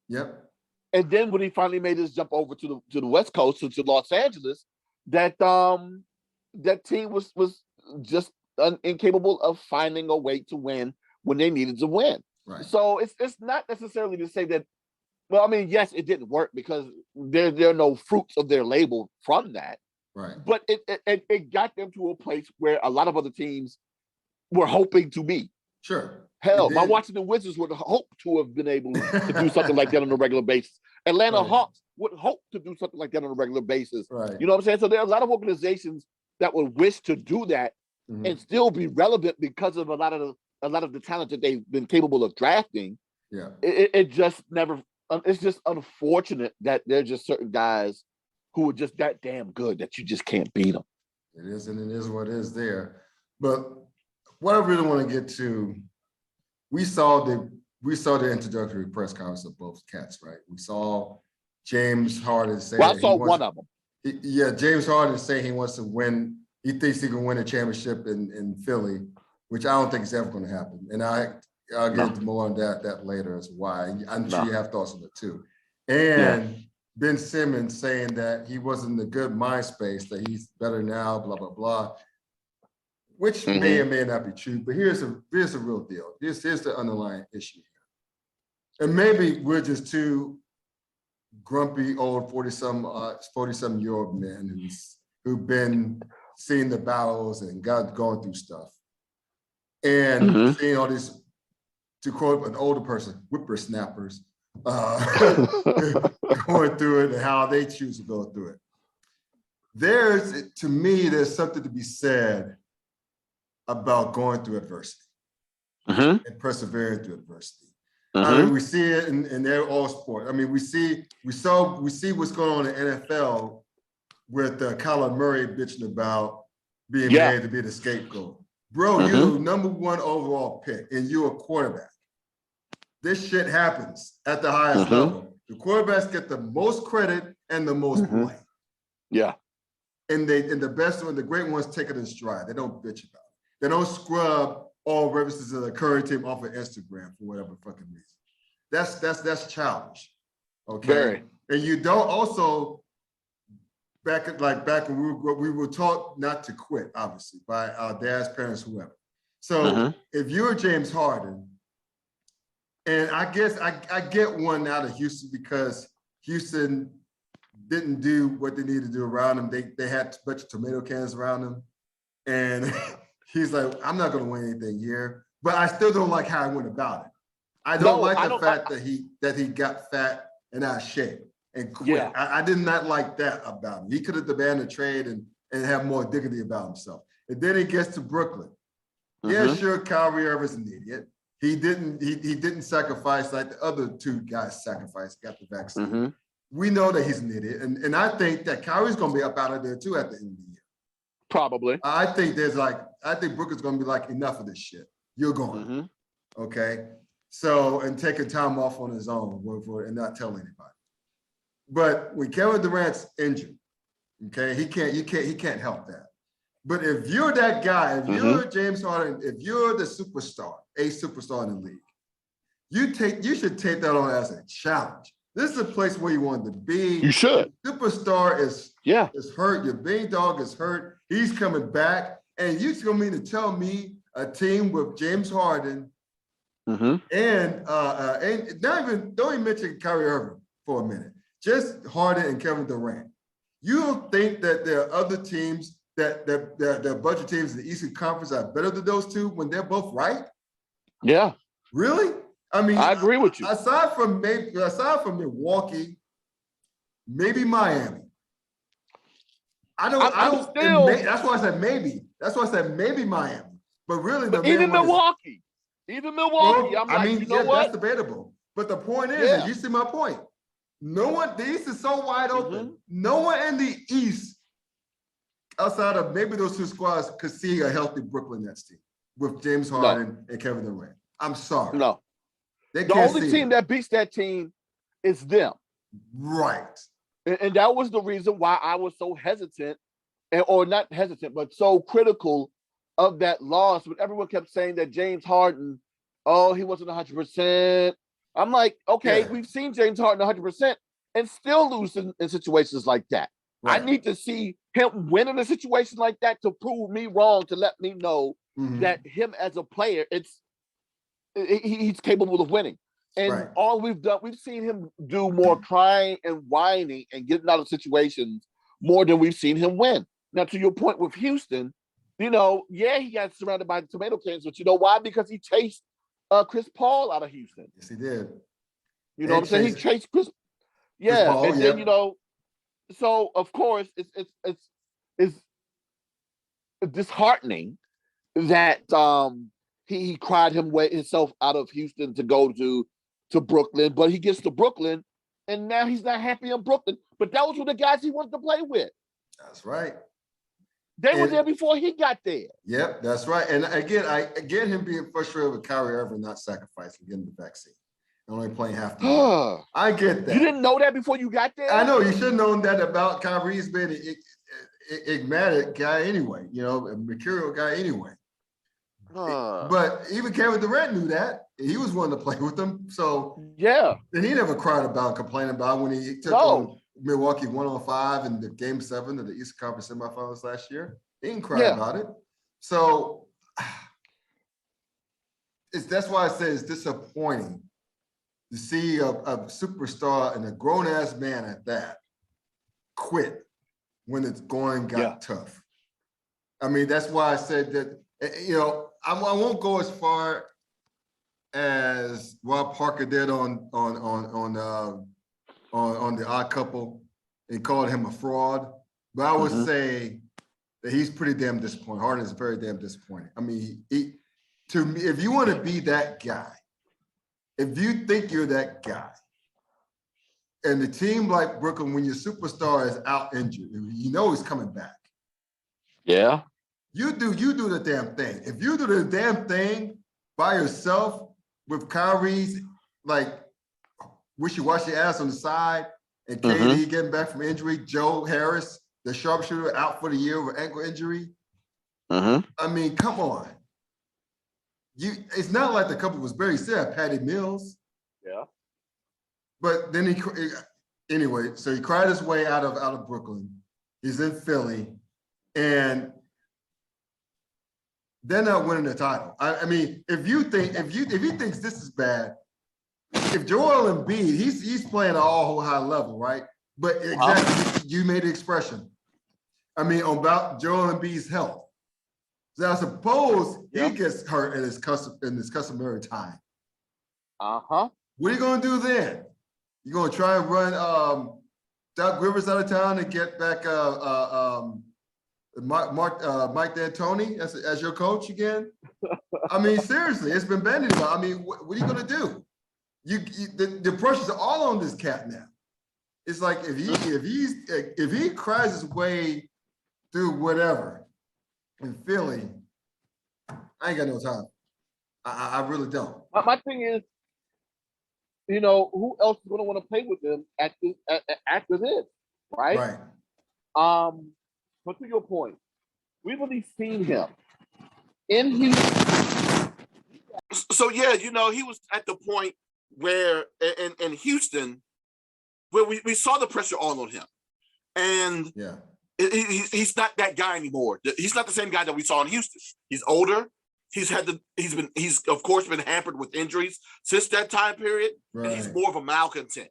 Yep. And then when he finally made his jump over to the West Coast, to Los Angeles, that team was just incapable of finding a way to win when they needed to win. Right. So it's not necessarily to say that. Well, I mean, yes, it didn't work because there are no fruits of their labor from that. Right. But it got them to a place where a lot of other teams were hoping to be. Sure. Hell, my Washington Wizards would hope to have been able to do something like that on a regular basis. Atlanta Hawks would hope to do something like that on a regular basis. Right. You know what I'm saying? So there are a lot of organizations that would wish to do that and still be relevant because of a lot of the talent that they've been capable of drafting. Yeah. It just never. It's just unfortunate that there are just certain guys who are just that damn good that you just can't beat them. It is, and it is what it is there. But what I really want to get to, we saw the introductory press conference of both cats, right? We saw James Harden say. Well, I saw one of them. James Harden say he wants to win. He thinks he can win a championship in Philly, which I don't think is ever going to happen. And I'll get into more on that later as why. I'm sure you have thoughts on it too. And Ben Simmons saying that he wasn't in a good mind space, that he's better now, blah, blah, blah, which may or may not be true. But here's a real deal. Here's the underlying issue here. And maybe we're just two grumpy old 40-some-year-old men who've been seeing the battles and going through stuff. And seeing all these, to quote an older person, whippersnappers, going through it and how they choose to go through it. To me, there's something to be said about going through adversity and persevering through adversity. I mean, we see it in all sport. I mean, we see what's going on in the NFL with Kyler Murray bitching about being made to be the scapegoat. Bro, you're the #1 overall pick and you're a quarterback. This shit happens at the highest level. The quarterbacks get the most credit and the most blame. Yeah. And the best one, the great ones take it in stride. They don't bitch about it. They don't scrub all references of the current team off of Instagram for whatever fucking reason. That's childish. Okay. Very. And you don't also back when we were taught not to quit, obviously, by our dads, parents, whoever. So if you're James Harden, and I guess I get one out of Houston because Houston didn't do what they needed to do around him. They had a bunch of tomato cans around him. And he's like, I'm not going to win anything here. But I still don't like how I went about it. I don't like the fact that he got fat and out of shape and quit. Yeah. I did not like that about him. He could have demanded a trade and have more dignity about himself. And then he gets to Brooklyn. Yeah, sure, Kyrie Irving's an idiot. He didn't sacrifice like the other two guys sacrificed, got the vaccine. We know that he's an idiot. And I think that Kyrie's going to be up out of there too at the end of the year. Probably. I think Brooklyn's going to be like, enough of this shit. You're going. Okay. So, and taking time off on his own and not telling anybody. But when Kevin Durant's injured, okay, he can't help that. But if you're that guy, if you're James Harden, if you're the superstar, a superstar in the league, you should take that on as a challenge. This is a place where you want to be. You should. The superstar is hurt. Your big dog is hurt. He's coming back. And you're going to mean to tell me a team with James Harden and don't even mention Kyrie Irving for a minute. Just Harden and Kevin Durant. You don't think that there are other teams that a bunch of teams in the Eastern Conference are better than those two when they're both right? Yeah. Really? I mean, I agree with you. Aside from Milwaukee, maybe Miami. That's why I said maybe. That's why I said maybe Miami. But really, even Milwaukee. Well, that's debatable. But the point is, you see my point. The East is so wide open. No one in the East, outside of maybe those two squads, could see a healthy Brooklyn Nets team with James Harden and Kevin Durant. I'm sorry. No. The only team that beats that team is them. Right. And that was the reason why I was so hesitant, or not hesitant, but so critical of that loss when everyone kept saying that James Harden, he wasn't 100%. I'm like, okay, we've seen James Harden 100% and still lose in situations like that. Right. I need to see him win in a situation like that to prove me wrong, to let me know that him as a player, he's capable of winning. And all we've seen him do more crying and whining and getting out of situations more than we've seen him win. Now, to your point with Houston, he got surrounded by tomato cans, but you know why? Because he chased Chris Paul out of Houston. Yes, he did. You know what I'm saying? He chased Chris Paul, and then so of course it's disheartening that he cried himself out of Houston to go to Brooklyn, but he gets to Brooklyn and now he's not happy in Brooklyn. But those were the guys he wanted to play with. That's right. They were there before he got there. Yep, that's right. And again, I get him being frustrated with Kyrie Irving not sacrificing, getting the vaccine, and only playing half the year. I get that. You didn't know that before you got there? I know you should have known that about Kyrie. He's been an enigmatic guy anyway, a mercurial guy anyway. But even Kevin Durant knew that. He was willing to play with them. So yeah. And he never cried about, complaining about when he took on Milwaukee 1-5 in the Game 7 of the Eastern Conference semifinals last year. He didn't cry about it. So that's why I say it's disappointing to see a superstar and a grown-ass man at that quit when it's going got tough. I mean, that's why I said that, I won't go as far as Rob Parker did on The Odd Couple and called him a fraud, but I would say that he's pretty damn disappointed. Harden is very damn disappointed. I mean, to me, if you want to be that guy, if you think you're that guy, and the team like Brooklyn, when your superstar is out injured, he's coming back. Yeah. You do the damn thing. If you do the damn thing by yourself with Kyrie's like wishy-washy ass on the side and KD getting back from injury, Joe Harris, the sharpshooter, out for the year with ankle injury. I mean, come on. It's not like the couple was very sad. Patty Mills. Yeah. But then anyway, so he cried his way out of Brooklyn. He's in Philly, and they're not winning the title. I mean, if he thinks this is bad, if Joel Embiid, he's playing at all high level, right? But exactly, you made the expression. I mean, about Joel Embiid's health. So I suppose he gets hurt in his customary time. What are you going to do then? You're going to try and run Doc Rivers out of town and get back Mike D'Antoni as your coach again? I mean, seriously, it's been bandied about. I mean, what are you going to do? The pressures are all on this cat now. It's like if he cries his way through whatever in Philly, I ain't got no time. I really don't. My thing is, who else is going to want to play with them after this, right? Right. But to your point, we've really seen him in Houston. So he was at the point where in Houston, where we saw the pressure all on him, and he's not that guy anymore. He's not the same guy that we saw in Houston. He's older. He's of course been hampered with injuries since that time period. Right. And he's more of a malcontent.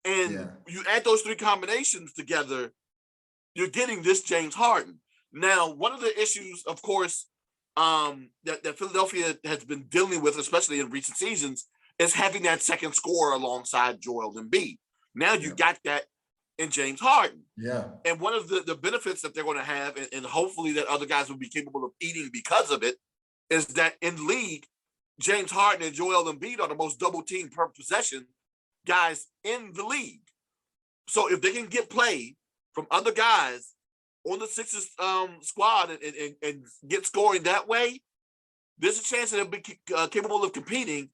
And you add those three combinations together, you're getting this James Harden. Now, one of the issues, of course, that Philadelphia has been dealing with, especially in recent seasons, is having that second scorer alongside Joel Embiid. Now you got that in James Harden. Yeah. And one of the benefits that they're going to have, and hopefully that other guys will be capable of eating because of it, is that in league, James Harden and Joel Embiid are the most double team per possession guys in the league. So if they can get play from other guys on the Sixers squad and get scoring that way, there's a chance that they'll be capable of competing.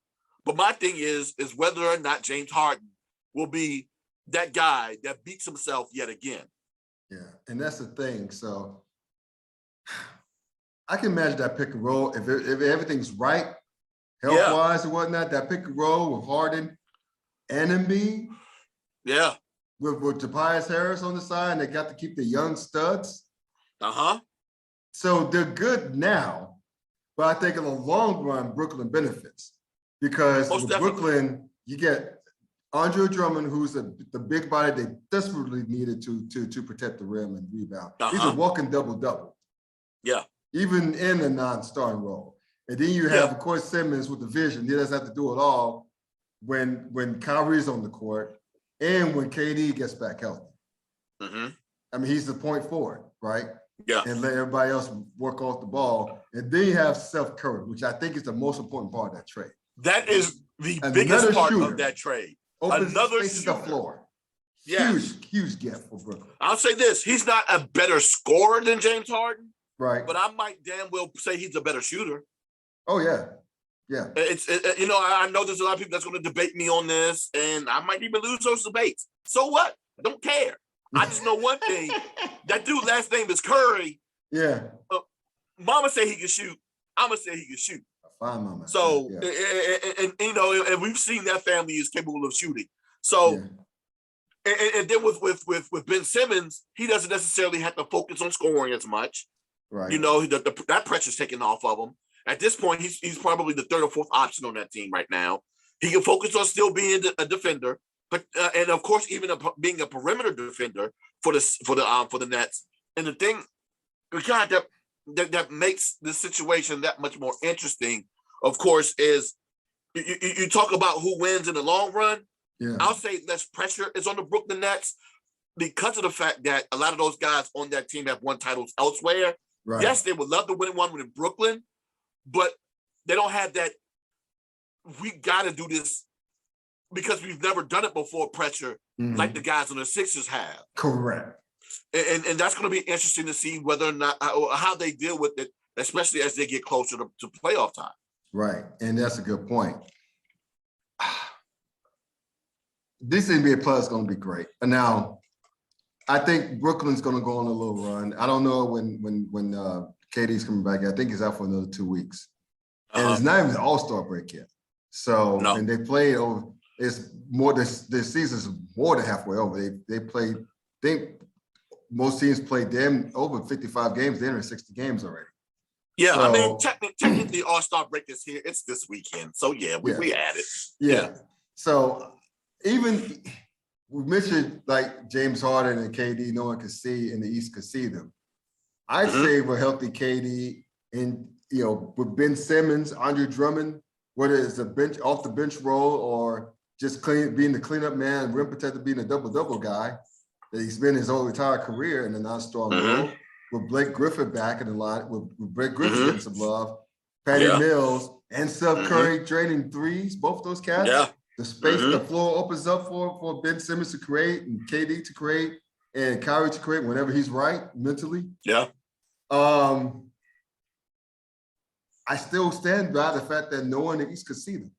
But my thing is whether or not James Harden will be that guy that beats himself yet again. Yeah, and that's the thing. So I can imagine that pick and roll if everything's right, health-wise and whatnot. That pick and roll with Harden and Embiid. Yeah. With Tobias Harris on the side, and they got to keep the young studs. So they're good now, but I think in the long run, Brooklyn benefits because with Brooklyn, you get Andre Drummond, who's the big body they desperately needed to protect the rim and rebound. He's a walking double-double. Yeah. Even in a non-starting role. And then you have, of course, Simmons with the vision. He doesn't have to do it all when Kyrie's on the court and when KD gets back healthy. I mean, he's the point forward, right? Yeah. And let everybody else work off the ball. And then you have Seth Curry, which I think is the most important part of that trade. That is the biggest part of that trade. Opens Another spaces the shooter. floor. Yes. Huge gift for Brooklyn. I'll say this: he's not a better scorer than James Harden, Right. but I might damn well say he's a better shooter. Oh yeah. Yeah. I know there's a lot of people that's going to debate me on this, and I might even lose those debates. So what? I don't care. I just know one thing: that dude last name is Curry. Yeah. Mama say he can shoot. I'ma say he can shoot. A fine mama. So, yeah. and we've seen that family is capable of shooting. So. Yeah. And then with Ben Simmons, he doesn't necessarily have to focus on scoring as much. Right. That pressure's taken off of him. At this point, he's probably the third or fourth option on that team right now. He can focus on still being a defender, but and of course even being a perimeter defender for the Nets. And the thing, God, that makes the situation that much more interesting, of course, is you talk about who wins in the long run. Yeah. I'll say less pressure is on the Brooklyn Nets because of the fact that a lot of those guys on that team have won titles elsewhere. Right. Yes, they would love to win one in Brooklyn, but they don't have that. We got to do this because we've never done it before. Pressure like the guys on the Sixers have. Correct. And that's going to be interesting to see whether or not how they deal with it, especially as they get closer to playoff time. Right, and that's a good point. This NBA playoff is going to be great. And now, I think Brooklyn's going to go on a little run. I don't know when KD's coming back. I think he's out for another 2 weeks, and it's not even the All-Star break yet. So, and they played over. It's more. This season's more than halfway over. They played. I think most teams played them over 55 games. They're in 60 games already. Yeah, so, I mean, technically, All-Star break is here. It's this weekend. So we had it. Yeah. So. Even we mentioned like James Harden and KD, no one could see in the East could see them. I'd say with healthy KD and with Ben Simmons, Andre Drummond, whether it's a bench off the bench role or just being the cleanup man, rim protector, being a double guy that he's been his whole entire career in a non-strong role. With Blake Griffin back in the line, with Blake Griffin getting some love, Patty Mills and Steph Curry draining threes, both those cats. Yeah. The space, the floor opens up for Ben Simmons to create and KD to create and Kyrie to create whenever he's right mentally. Yeah. I still stand by the fact that no one in the East could see them.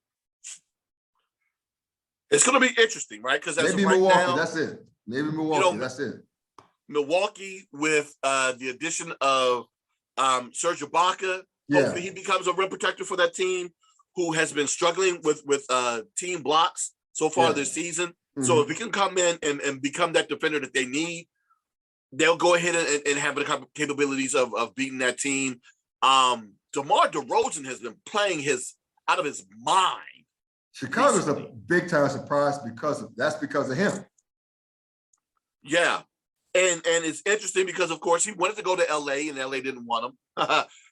It's going to be interesting, right? Because maybe right Milwaukee, now, that's it. Maybe Milwaukee, that's it. Milwaukee with the addition of Serge Ibaka. Hopefully he becomes a rim protector for that team, who has been struggling with team blocks so far this season. So if he can come in and become that defender that they need, they'll go ahead and have the capabilities of beating that team. DeMar DeRozan has been playing out of his mind. Chicago's a big time surprise because of him. Yeah. And it's interesting because, of course, he wanted to go to LA and LA didn't want him.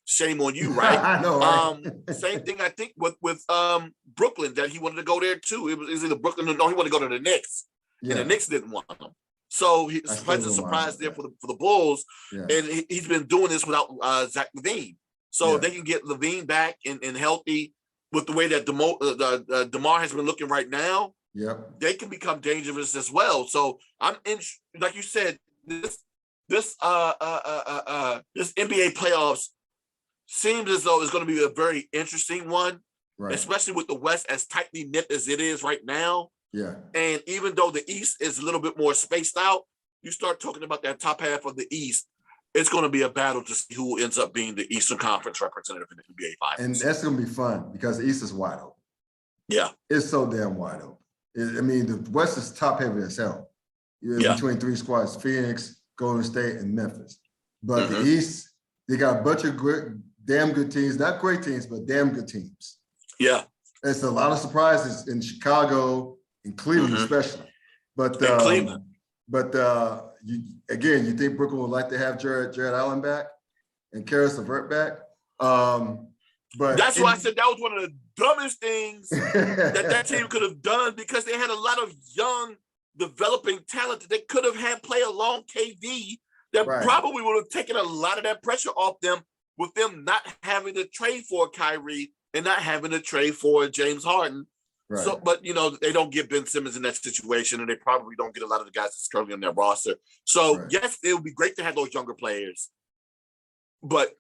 Shame on you, right? I know, right? Same thing, I think, with Brooklyn, that he wanted to go there too. It was either Brooklyn or no, he wanted to go to the Knicks, and the Knicks didn't want him. So he's a pleasant surprise there for the Bulls, and he's been doing this without Zach LaVine. So if they can get LaVine back and healthy with the way that DeMar has been looking right now, they can become dangerous as well. So like you said, this NBA playoffs seems as though it's going to be a very interesting one, especially with the West as tightly knit as it is right now. Yeah. And even though the East is a little bit more spaced out, you start talking about that top half of the East, it's going to be a battle to see who ends up being the Eastern Conference representative in the NBA Finals. And that's going to be fun because the East is wide open. Yeah. It's so damn wide open. The West is top heavy as hell. Between three squads, Phoenix, Golden State, and Memphis. But the East, they got a bunch of damn good teams, not great teams, but damn good teams. Yeah. It's a lot of surprises in Chicago and Cleveland, especially. But Cleveland. But you think Brooklyn would like to have Jared Allen back and Karis LeVert back? But that's why I said that was one of the dumbest things that team could have done, because they had a lot of young developing talent that they could have had play along KD that probably would have taken a lot of that pressure off them, with them not having to trade for Kyrie and not having to trade for James Harden. Right. So, but they don't get Ben Simmons in that situation, and they probably don't get a lot of the guys that's currently on their roster. So yes, it would be great to have those younger players. But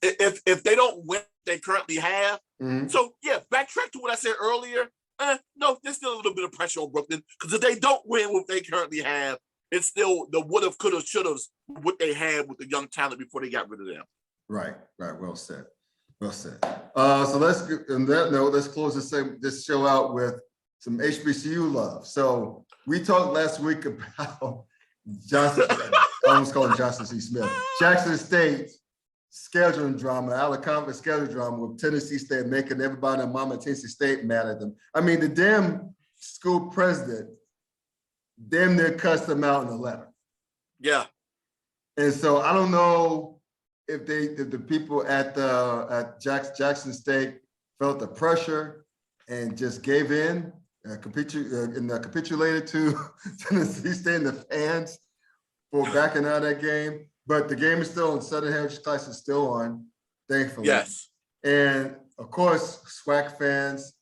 if they don't win, they currently have. Mm-hmm. So yeah, backtrack to what I said earlier. No, there's still a little bit of pressure on Brooklyn because if they don't win what they currently have, it's still the would have, could have, should have what they had with the young talent before they got rid of them. Right. Well said. So on that note, let's close this show out with some HBCU love. So we talked last week about Johnson. I almost called him Johnson C. Smith. Jackson State scheduling drama, out of conference scheduling drama with Tennessee State making everybody and mama at Tennessee State mad at them. I mean, the damn school president damn near cussed them out in a letter. Yeah. And so I don't know if the people at Jackson State felt the pressure and just gave in, capitulated to Tennessee State and the fans for backing out of that game. But the game is still on. Southern Heritage Class is still on, thankfully. Yes. And of course, SWAC fans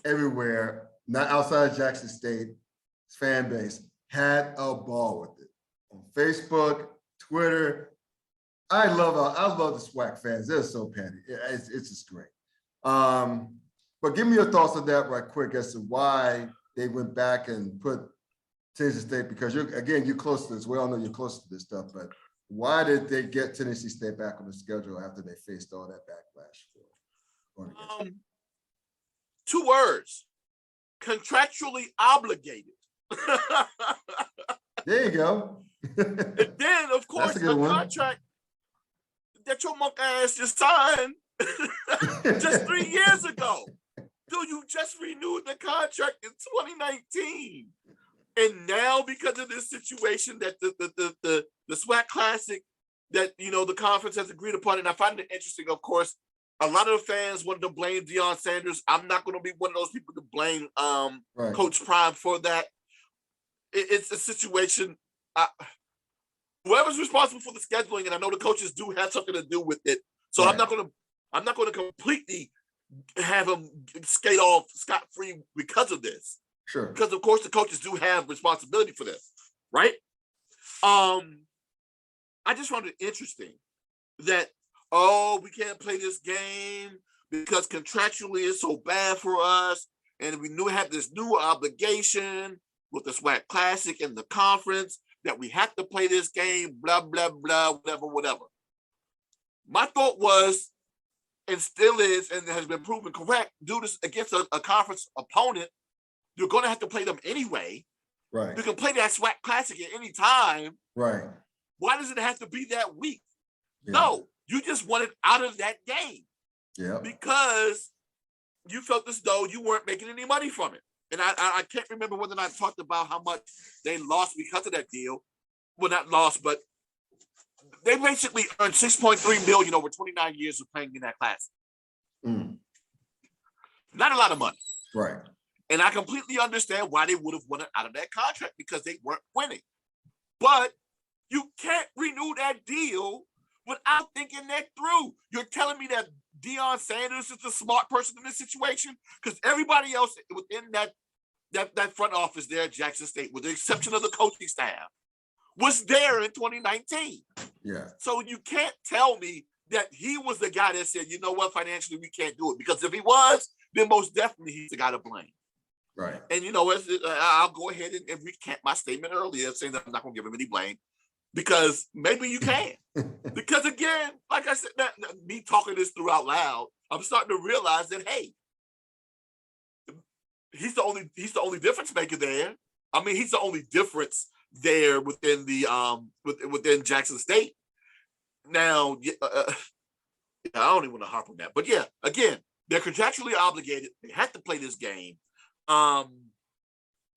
everywhere, not outside of Jackson State, fan base, had a ball with it. On Facebook, Twitter. I love the SWAC fans. They're so petty. It's just great. But give me your thoughts on that right quick as to why they went back and put Tennessee State, because you're close to this. We all know you're close to this stuff, but why did they get Tennessee State back on the schedule after they faced all that backlash? Two words: contractually obligated. There you go. And then, of course, the contract that your monk ass just signed just 3 years ago. Dude, you just renewed the contract in 2019. And now, because of this situation that the SWAC Classic that the conference has agreed upon, and I find it interesting, of course, a lot of the fans wanted to blame Deion Sanders. I'm not going to be one of those people to blame Coach Prime for that. It's a situation. Whoever's responsible for the scheduling, and I know the coaches do have something to do with it. So I'm not going to completely have them skate off scot-free because of this. Sure. Because of course the coaches do have responsibility for this, right? I just found it interesting that we can't play this game because contractually it's so bad for us, and we have this new obligation with the SWAC Classic and the conference that we have to play this game, blah, blah, blah, whatever. My thought was, and still is, and has been proven correct, do this against a conference opponent, you're going to have to play them anyway. Right. You can play that SWAC Classic at any time. Right. Why does it have to be that week? Yeah. No, you just wanted out of that game. Yeah. Because you felt as though you weren't making any money from it. And I can't remember whether or not I talked about how much they lost because of that deal. Well, not lost, but they basically earned $6.3 million over 29 years of playing in that class. Not a lot of money. Right. And I completely understand why they would have wanted out of that contract, because they weren't winning. But you can't renew that deal without thinking that through. You're telling me that Deion Sanders is the smart person in this situation? Because everybody else within that front office there at Jackson State, with the exception of the coaching staff, was there in 2019. Yeah. So you can't tell me that he was the guy that said, you know what, financially we can't do it. Because if he was, then most definitely he's the guy to blame. Right. And I'll go ahead and recant my statement earlier, saying that I'm not going to give him any blame, because maybe you can. Because again, like I said, me talking this through out loud, I'm starting to realize that, hey, he's the only difference maker there. I mean, he's the only difference there within the within Jackson State. Now, I don't even want to harp on that, but yeah, again, they're contractually obligated. They have to play this game.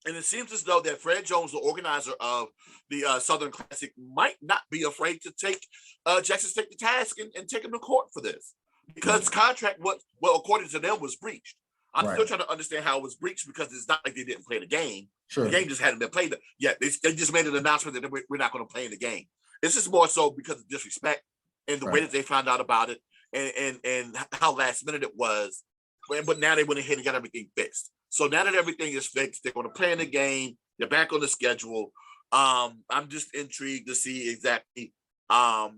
And it seems as though that Fred Jones, the organizer of the Southern Classic, might not be afraid to take Jackson State to task and take him to court for this, because contract, according to them, was breached. I'm still trying to understand how it was breached, because it's not like they didn't play the game. Sure. The game just hadn't been played yet. They just made an announcement that we're not going to play in the game. It's just more so because of disrespect and the way that they found out about it, and how last minute it was. But now they went ahead and got everything fixed. So now that everything is fixed, they're going to play in the game. They're back on the schedule. I'm just intrigued to see exactly, how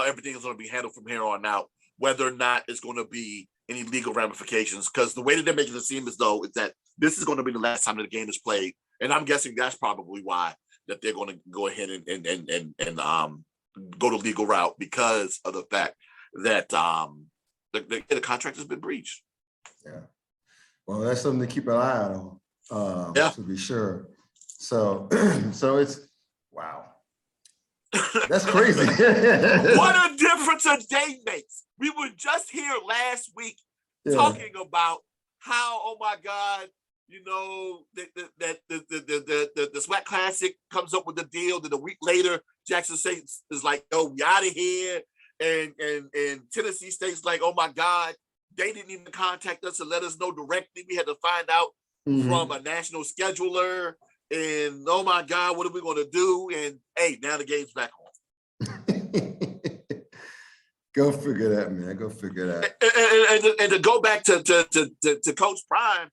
everything is going to be handled from here on out, whether or not it's going to be any legal ramifications. Because the way that they're making it seem as though is that this is going to be the last time that the game is played. And I'm guessing that's probably why that they're going to go ahead and go the legal route, because of the fact that the contract has been breached. Yeah. Well, that's something to keep an eye on, to be sure. So, so it's, wow. That's crazy. What a difference a day makes. We were just here last week talking about how, oh my God, the SWAC Classic comes up with the deal. Then a week later, Jackson State is like, "Oh, we out of here," and Tennessee State's like, "Oh my God, they didn't even contact us and let us know directly. We had to find out from a national scheduler." And oh my God, what are we going to do? And hey, now the game's back on. Go figure that, man. Go figure that. And to go back to Coach Prime.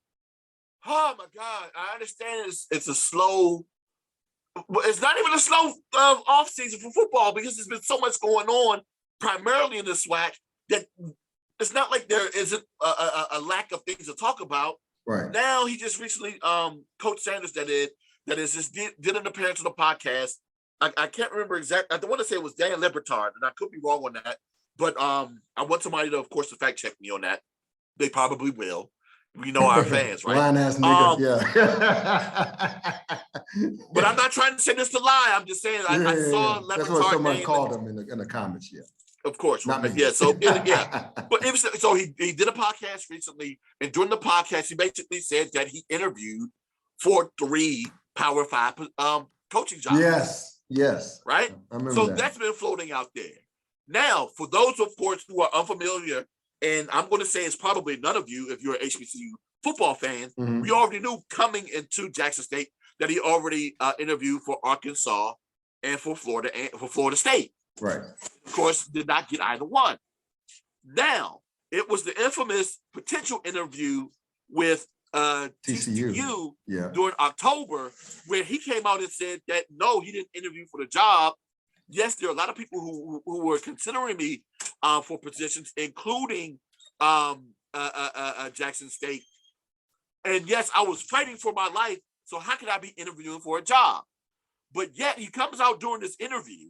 Oh my God! I understand it's a slow. It's not even a slow off season for football, because there's been so much going on, primarily in the SWAC, that it's not like there isn't a lack of things to talk about. Right now, he just recently, Coach Sanders, just did an appearance on the podcast. I can't remember exactly. I want to say it was Dan Libertard, and I could be wrong on that. But I want somebody to, of course, to fact check me on that. They probably will. We know our fans, right? Lying ass niggas, yeah. But I'm not trying to say this to lie. I'm just saying I saw Lebertard. That's what someone called him in the comments, yeah. Of course, not right? me. Yeah. So but so he did a podcast recently, and during the podcast, he basically said that he interviewed for 3 Power 5 coaching jobs. Yes. Right. I remember so that. That's been floating out there. Now, for those, of course, who are unfamiliar, and I'm going to say it's probably none of you, if you're an HBCU football fan, we already knew coming into Jackson State that he already interviewed for Arkansas and for Florida State. Right. Of course, did not get either one. Now, it was the infamous potential interview with TCU during October, where he came out and said that no, he didn't interview for the job. Yes, there are a lot of people who were considering me for positions, including Jackson State. And yes, I was fighting for my life. So how could I be interviewing for a job? But yet he comes out during this interview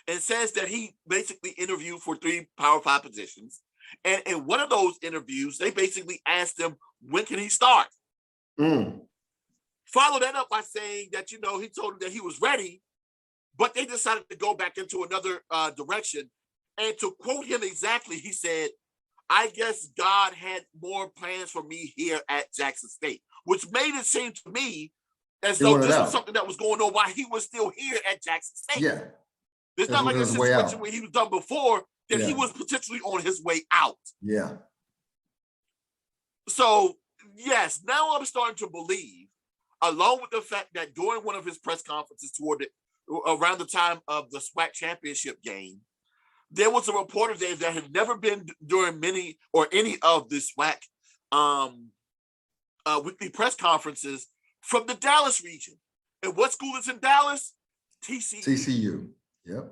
and says that he basically interviewed for 3 Power 5 positions. And in one of those interviews, they basically asked him, when can he start? Follow that up by saying that, he told him that he was ready, but they decided to go back into another direction. And to quote him exactly, he said, I guess God had more plans for me here at Jackson State, which made it seem to me as though this was something that was going on while he was still here at Jackson State. Yeah. It's not like a situation where he was done before, that he was potentially on his way out. Yeah. So, yes, now I'm starting to believe, along with the fact that during one of his press conferences around the time of the SWAC championship game, there was a reporter there that had never been during any of the SWAC weekly press conferences from the Dallas region. And what school is in Dallas? TCU. TCU. Yep.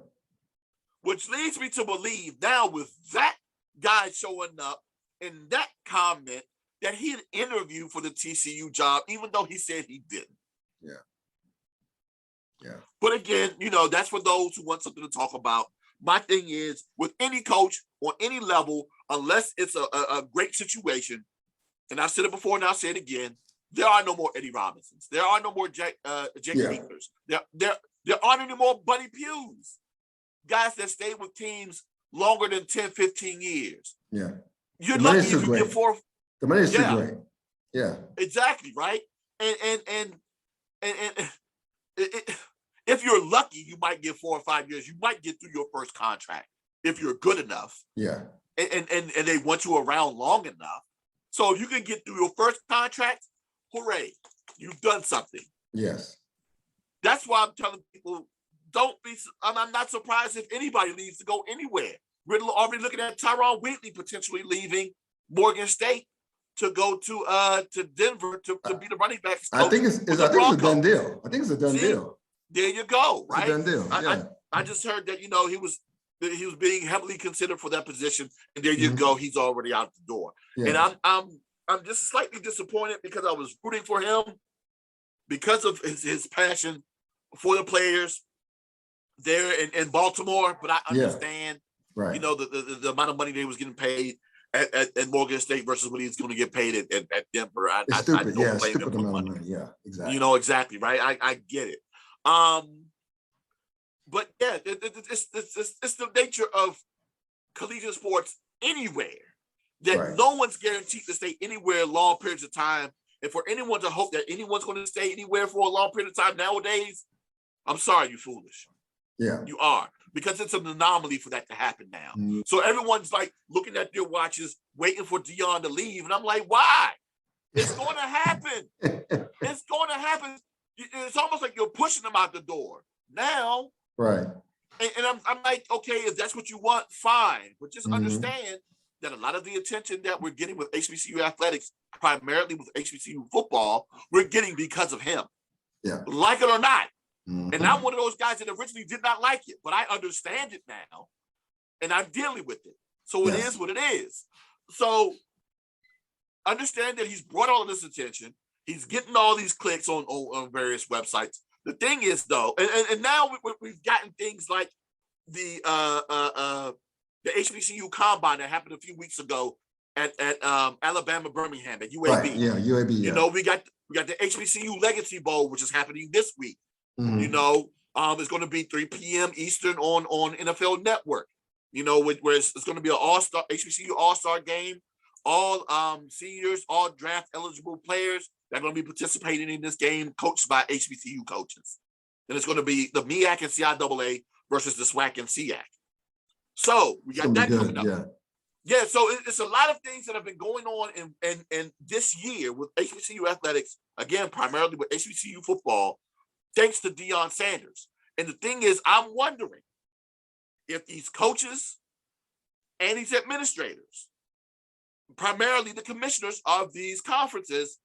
Which leads me to believe now, with that guy showing up in that comment, that he had interviewed for the TCU job, even though he said he didn't. Yeah. Yeah. But again, that's for those who want something to talk about. My thing is, with any coach on any level, unless it's a great situation, and I've said it before and I'll say it again, there are no more Eddie Robinsons. There are no more Jake Winkers. There aren't any more Buddy Pughs. Guys that stayed with teams longer than 10, 15 years. Yeah. You're lucky if you get 4. The money is too great. Yeah. Exactly, right? And if you're lucky, you might get 4 or 5 years. You might get through your first contract if you're good enough. Yeah. And they want you around long enough. So if you can get through your first contract, hooray, you've done something. Yes. That's why I'm telling people, I'm not surprised if anybody leaves to go anywhere. We're already looking at Tyrone Wheatley potentially leaving Morgan State to go to Denver to be the running backs coach. I think it's a done deal. I think it's a done deal. There you go. It's right. a done deal. Yeah. I just heard that he was being heavily considered for that position, and there you go. He's already out the door. Yeah. And I'm just slightly disappointed because I was rooting for him because of his passion for the players there in Baltimore. But I understand, right. The amount of money they was getting paid at Morgan State versus what he's going to get paid at Denver. It's stupid. I don't blame stupid him amount of money. Yeah, exactly. Exactly, right? I get it. But yeah, it's the nature of collegiate sports anywhere that no one's guaranteed to stay anywhere long periods of time. And for anyone to hope that anyone's going to stay anywhere for a long period of time nowadays, I'm sorry, you're foolish. Yeah, you are, because it's an anomaly for that to happen now. So everyone's like looking at their watches, waiting for Deion to leave, and I'm like, why? It's going to happen. It's going to happen. It's almost like you're pushing them out the door now. Right. And I'm like, okay, if that's what you want, fine. But just understand that a lot of the attention that we're getting with HBCU athletics, primarily with HBCU football, we're getting because of him. Yeah. Like it or not. And I'm one of those guys that originally did not like it, but I understand it now. And I'm dealing with it. So it is what it is. So understand that he's brought all of this attention. He's getting all these clicks on various websites. The thing is, though, and now we've gotten things like the HBCU Combine that happened a few weeks ago at Alabama Birmingham at UAB. Right. Yeah, UAB. Yeah. We got the HBCU Legacy Bowl, which is happening this week. It's going to be 3 p.m. Eastern on NFL Network. Where it's going to be an all-star HBCU all-star game. All seniors, all draft eligible players that are going to be participating in this game, coached by HBCU coaches. And it's going to be the MEAC and CIAA versus the SWAC and SEAC. So we got that coming up. Yeah, so it's a lot of things that have been going on in this year with HBCU athletics, again, primarily with HBCU football, thanks to Deion Sanders. And the thing is, I'm wondering if these coaches and these administrators, primarily the commissioners of these conferences,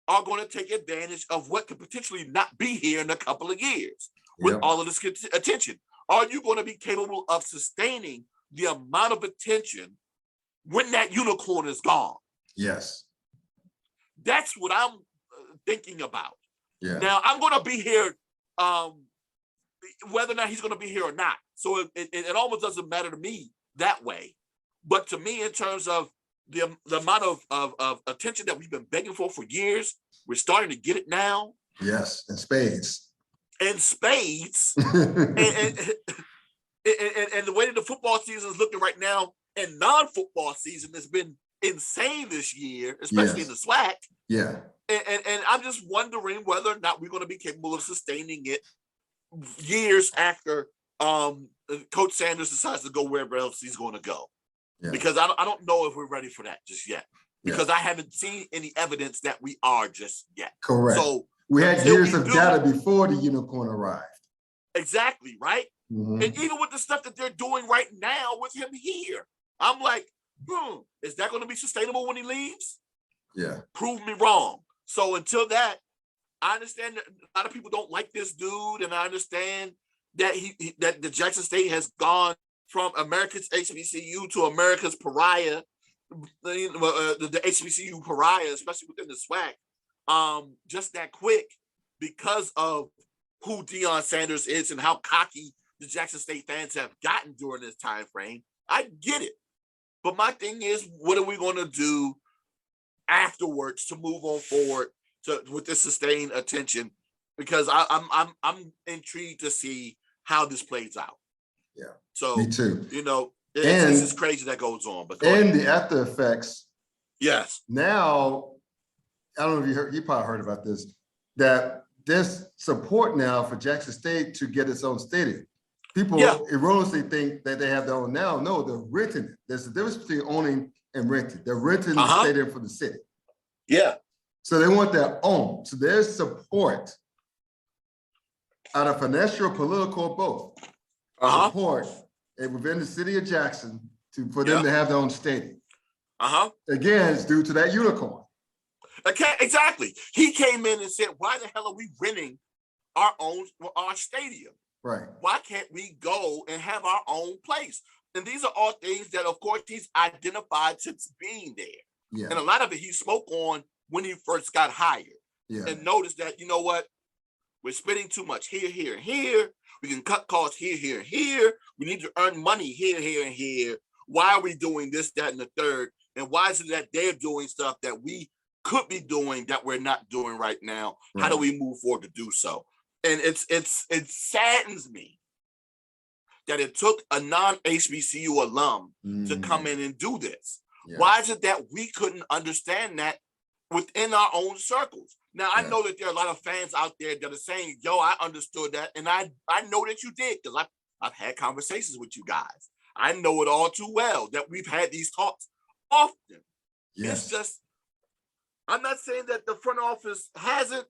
are going to take advantage of what could potentially not be here in a couple of years with all of this attention. Are you going to be capable of sustaining the amount of attention when that unicorn is gone? Yes. That's what I'm thinking about. Yeah. Now, I'm going to be here whether or not he's going to be here or not. So it almost doesn't matter to me that way. But to me, in terms of the amount of attention that we've been begging for years, we're starting to get it now. Yes, and spades. And spades. and the way that the football season is looking right now, and non-football season has been insane this year, especially in the SWAC. Yeah. And I'm just wondering whether or not we're going to be capable of sustaining it years after Coach Sanders decides to go wherever else he's going to go. Yeah. Because I don't know if we're ready for that just yet. Because I haven't seen any evidence that we are just yet. Correct. So we had years of data before the unicorn arrived. Exactly, right? And even with the stuff that they're doing right now with him here, I'm like, is that going to be sustainable when he leaves? Yeah. Prove me wrong. So until that, I understand that a lot of people don't like this dude, and I understand that that the Jackson State has gone from America's HBCU to America's pariah, the HBCU pariah, especially within the SWAC, just that quick because of who Deion Sanders is and how cocky the Jackson State fans have gotten during this time frame. I get it. But my thing is, what are we going to do afterwards to move on forward with this sustained attention? Because I'm intrigued to see how this plays out. Yeah. So me too. This is crazy that goes on. But the after effects. Yes. Now, I don't know if you probably heard about this, that there's support now for Jackson State to get its own stadium. People erroneously think that they have their own now. No, they're renting it. There's a difference between owning and renting. They're renting the stadium for the city. Yeah. So they want their own. So there's support out of financial, political, or both. Support within the city of Jackson for them to have their own stadium. Again, it's due to that unicorn. Okay, exactly. He came in and said, "Why the hell are we renting our stadium? Right. Why can't we go and have our own place?" And these are all things that, of course, he's identified since being there. Yeah. And a lot of it he spoke on when he first got hired. Yeah. And noticed that, you know what? We're spending too much here, here, and here. We can cut costs here, here, and here. We need to earn money here, here, and here. Why are we doing this, that, and the third? And why is it that they're doing stuff that we could be doing that we're not doing right now? Right. How do we move forward to do so? And it saddens me that it took a non-HBCU alum to come in and do this. Yeah. Why is it that we couldn't understand that within our own circles? Now, I know that there are a lot of fans out there that are saying, yo, I understood that. And I know that you did, because I've had conversations with you guys. I know it all too well that we've had these talks often. Yes. It's just, I'm not saying that the front office hasn't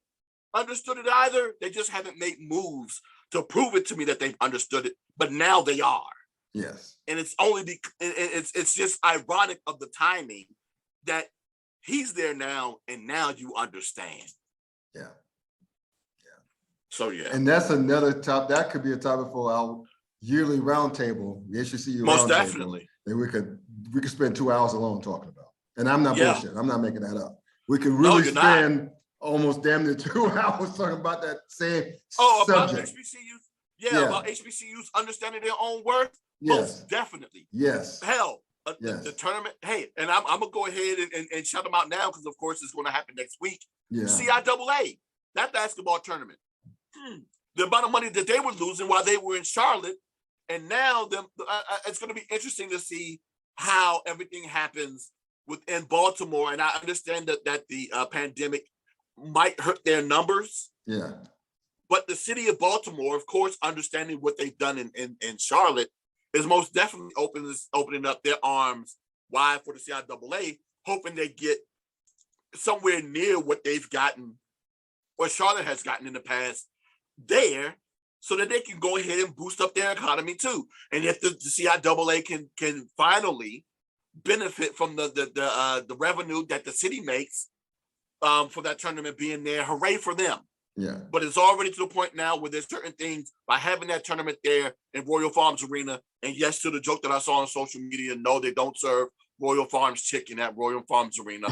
understood it either. They just haven't made moves to prove it to me that they've understood it, but now they are. Yes. And it's only it's just ironic of the timing that he's there now, and now you understand. Yeah. Yeah. So yeah. And that's another that could be a topic for our yearly roundtable, the HBCU most definitely. That we could spend 2 hours alone talking about. And I'm not bullshit. I'm not making that up. We could really spend almost damn near 2 hours talking about that same subject. About HBCUs? Yeah, about HBCUs understanding their own worth? Yes. Most definitely. Yes. Hell, the tournament. Hey, and I'm going to go ahead and shout them out now, because, of course, it's going to happen next week. Yeah. CIAA, that basketball tournament. The amount of money that they were losing while they were in Charlotte, and now it's going to be interesting to see how everything happens within Baltimore. And I understand that the pandemic might hurt their numbers. Yeah. But the city of Baltimore, of course, understanding what they've done in Charlotte, is most definitely opening up their arms wide for the CIAA, hoping they get somewhere near what they've gotten, or Charlotte has gotten in the past there, so that they can go ahead and boost up their economy too. And if the CIAA can finally benefit from the revenue that the city makes for that tournament being there, hooray for them. Yeah. But it's already to the point now where there's certain things, by having that tournament there in Royal Farms Arena, and yes, to the joke that I saw on social media, no, they don't serve Royal Farms chicken at Royal Farms Arena.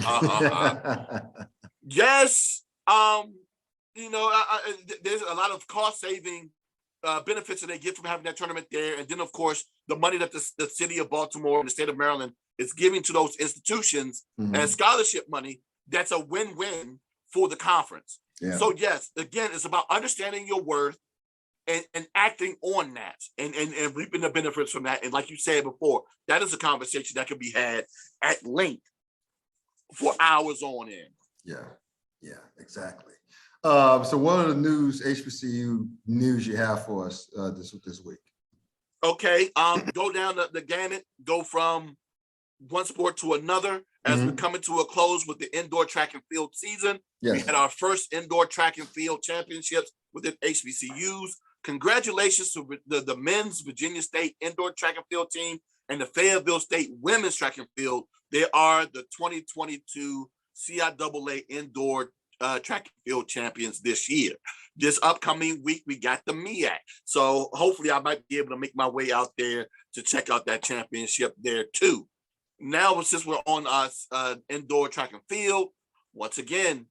Yes, there's a lot of cost-saving benefits that they get from having that tournament there. And then, of course, the money that the city of Baltimore and the state of Maryland is giving to those institutions and scholarship money, that's a win-win for the conference. Yeah. So, yes, again, it's about understanding your worth and acting on that and reaping the benefits from that. And like you said before, that is a conversation that can be had at length for hours on end. Yeah, exactly. So what are the HBCU news you have for us this week? Okay, go down the gamut, go from one sport to another as we're coming to a close with the indoor track and field season. Yes. We had our first indoor track and field championships within HBCUs. Congratulations to the men's Virginia State indoor track and field team and the Fayetteville State women's track and field. They are the 2022 CIAA indoor track and field champions this year. This upcoming week, we got the MEAC. So hopefully I might be able to make my way out there to check out that championship there too. Now, since we're on indoor track and field, once again,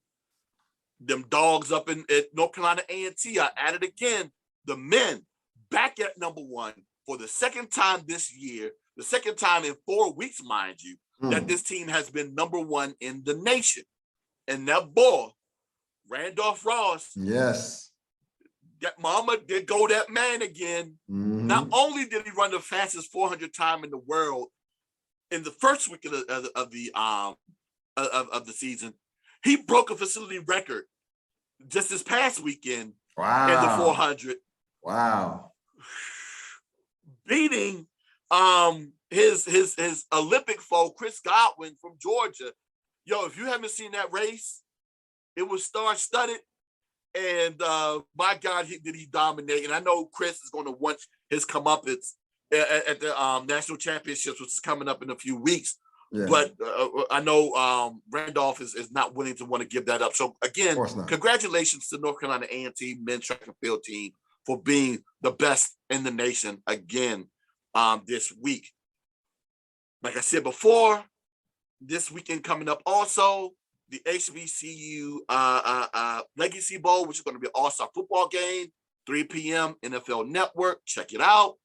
them dogs up at North Carolina A&T are at it again. The men back at number one for the second time this year, the second time in 4 weeks, mind you, that this team has been number one in the nation. And that boy, Randolph Ross, yes, that mama did go that man again. Not only did he run the fastest 400 time in the world in the first week of the season, he broke a facility record just this past weekend. Wow. In the 400. Wow. Beating his Olympic foe, Chris Godwin from Georgia. Yo, if you haven't seen that race, it was star-studded. And my God, did he dominate. And I know Chris is going to want his comeuppance at the national championships, which is coming up in a few weeks. But I know Randolph is not willing to want to give that up. So again, congratulations to North Carolina A&T men's track and field team for being the best in the nation again this week. Like I said before, this weekend coming up also, the HBCU Legacy Bowl, which is going to be an all-star football game, 3 p.m. NFL Network. Check it out.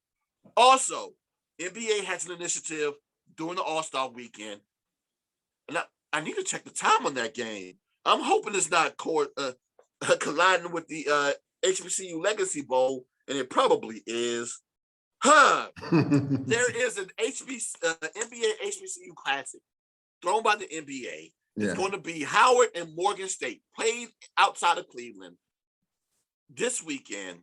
Also, NBA has an initiative during the all-star weekend. And I need to check the time on that game. I'm hoping it's not colliding with the HBCU Legacy Bowl, and it probably is. There is an NBA HBCU Classic thrown by the NBA. It's going to be Howard and Morgan State, played outside of Cleveland this weekend,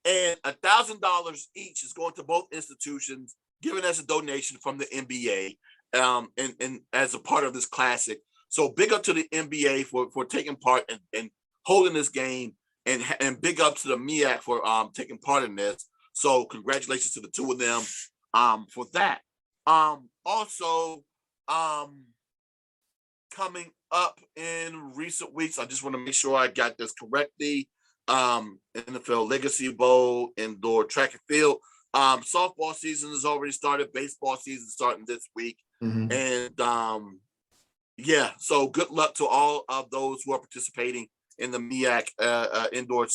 and $1,000 each is going to both institutions, given as a donation from the NBA, and as a part of this classic. So big up to the NBA for taking part and holding this game, and big up to the MEAC for taking part in this. So congratulations to the two of them for that. Also, coming up in recent weeks, I just want to make sure I got this correctly. NFL Legacy Bowl, indoor track and field. Softball season has already started. Baseball season starting this week. And so good luck to all of those who are participating in the MEAC indoor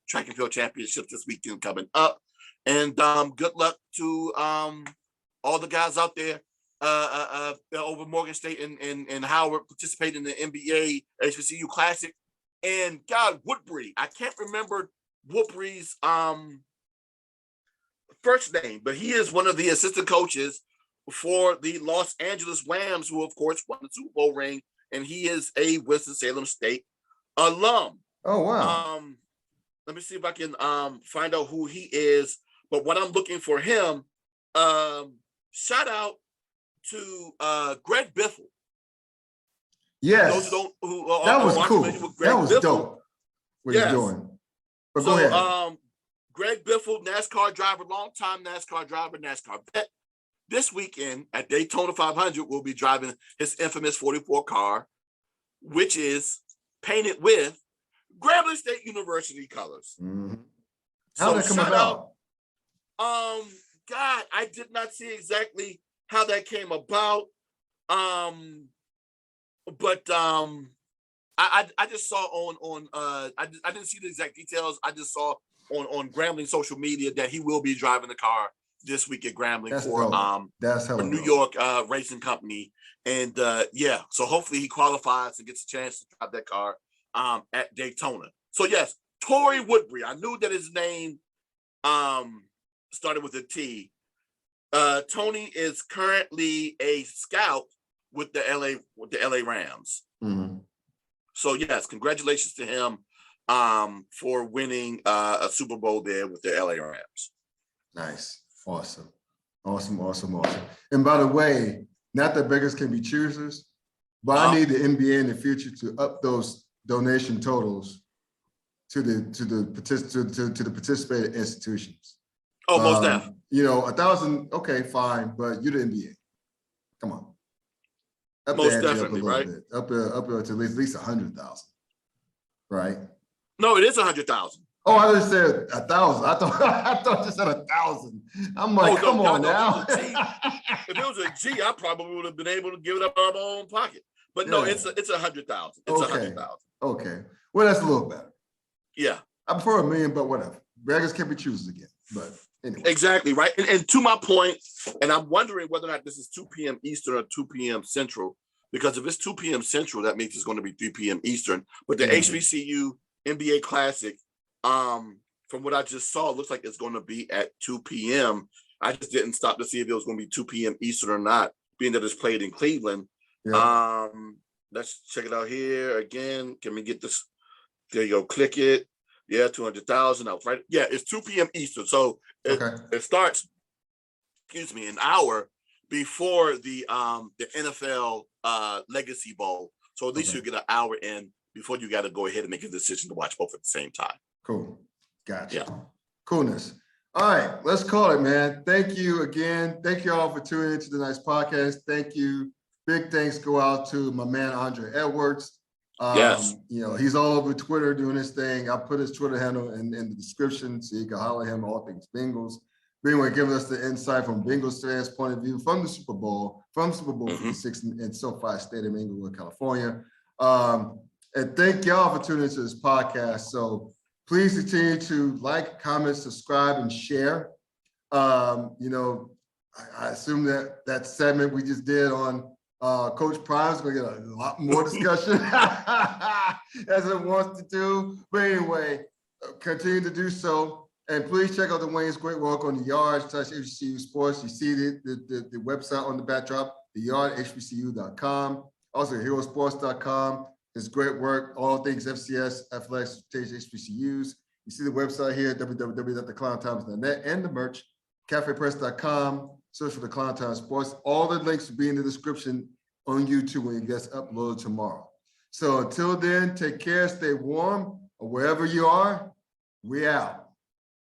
track and field championships this weekend coming up. And good luck to all the guys out there over Morgan State and Howard participating in the NBA HBCU Classic. And God, Woodbury, I can't remember Woodbury's first name, but he is one of the assistant coaches for the Los Angeles Rams, who of course won the Super Bowl ring, and he is a Winston-Salem State alum. Oh wow! Let me see if I can find out who he is. But what I'm looking for him, shout out to Greg Biffle. Yes, that was cool. That was dope. What he's doing. But go ahead. Greg Biffle, NASCAR driver, longtime NASCAR driver, NASCAR vet. This weekend at Daytona 500, will be driving his infamous 44 car, which is painted with Grambling State University colors. How did that come about? God, I did not see exactly how that came about. But I just saw on I didn't see the exact details. I just saw on Grambling social media that he will be driving the car this week at Grambling for New York Racing Company. And so hopefully he qualifies and gets a chance to drive that car at Daytona. So yes, Torrey Woodbury. I knew that his name started with a T. Tony is currently a scout with the LA Rams. So yes, congratulations to him for winning a Super Bowl there with the LA Rams. Nice. Awesome. And by the way, not that beggars can be choosers, but I need the NBA in the future to up those donation totals to the participating institutions. Oh, most definitely. 1,000, okay, fine, but you're the NBA. Come on. Up most definitely, right? Bit. Up to at least 100,000, right? No, it is 100,000. Oh, I just said 1,000. I thought you said 1,000. I'm like, come on now. If it was a G, I probably would have been able to give it up out of my own pocket. But no, it's 100,000. It's 100,000. Okay. Well, that's a little better. Yeah. I prefer $1 million, but whatever. Beggars can't be choosers again. But anyway. Exactly, right? And to my point, and I'm wondering whether or not this is 2 p.m. Eastern or 2 p.m. Central, because if it's 2 p.m. Central, that means it's going to be 3 p.m. Eastern. But the HBCU NBA Classic, from what I just saw, looks like it's going to be at 2 p.m. I just didn't stop to see if it was going to be 2 p.m. Eastern or not, being that it's played in Cleveland. Yeah. Let's check it out here again. Can we get this? There you go. Click it. Yeah, 200,000. I was right. Yeah, it's 2 p.m. Eastern. So it starts, an hour before the NFL Legacy Bowl. So at least you get an hour in before you got to go ahead and make a decision to watch both at the same time. Cool. Gotcha. Yeah. Coolness. All right, let's call it, man. Thank you again. Thank you all for tuning into tonight's podcast. Thank you big thanks go out to my man, Andre Edwards. Yes. You know, he's all over Twitter doing his thing. I put his Twitter handle in the description so you can holler him all things Bengals. Anyway, giving us the insight from Bengals fans' point of view from the Super Bowl, Super Bowl 56 in SoFi Stadium, Inglewood, California. And thank y'all for tuning into this podcast. So please continue to like, comment, subscribe, and share. You know, I assume that segment we just did on Coach Prime is going to get a lot more discussion as it wants to do. But anyway, continue to do so. And please check out the Wayne's great work on the Yard / HBCU Sports. You see the website on the backdrop, the Yard, HBCU.com. Also, herosports.com. It's great work, all things FCS, athletics, HBCUs. You see the website here, www.theclowntimes.net, and the merch, cafepress.com. Search for the Clown Times Sports. All the links will be in the description on YouTube when it gets uploaded tomorrow. So until then, take care, stay warm, or wherever you are, we out.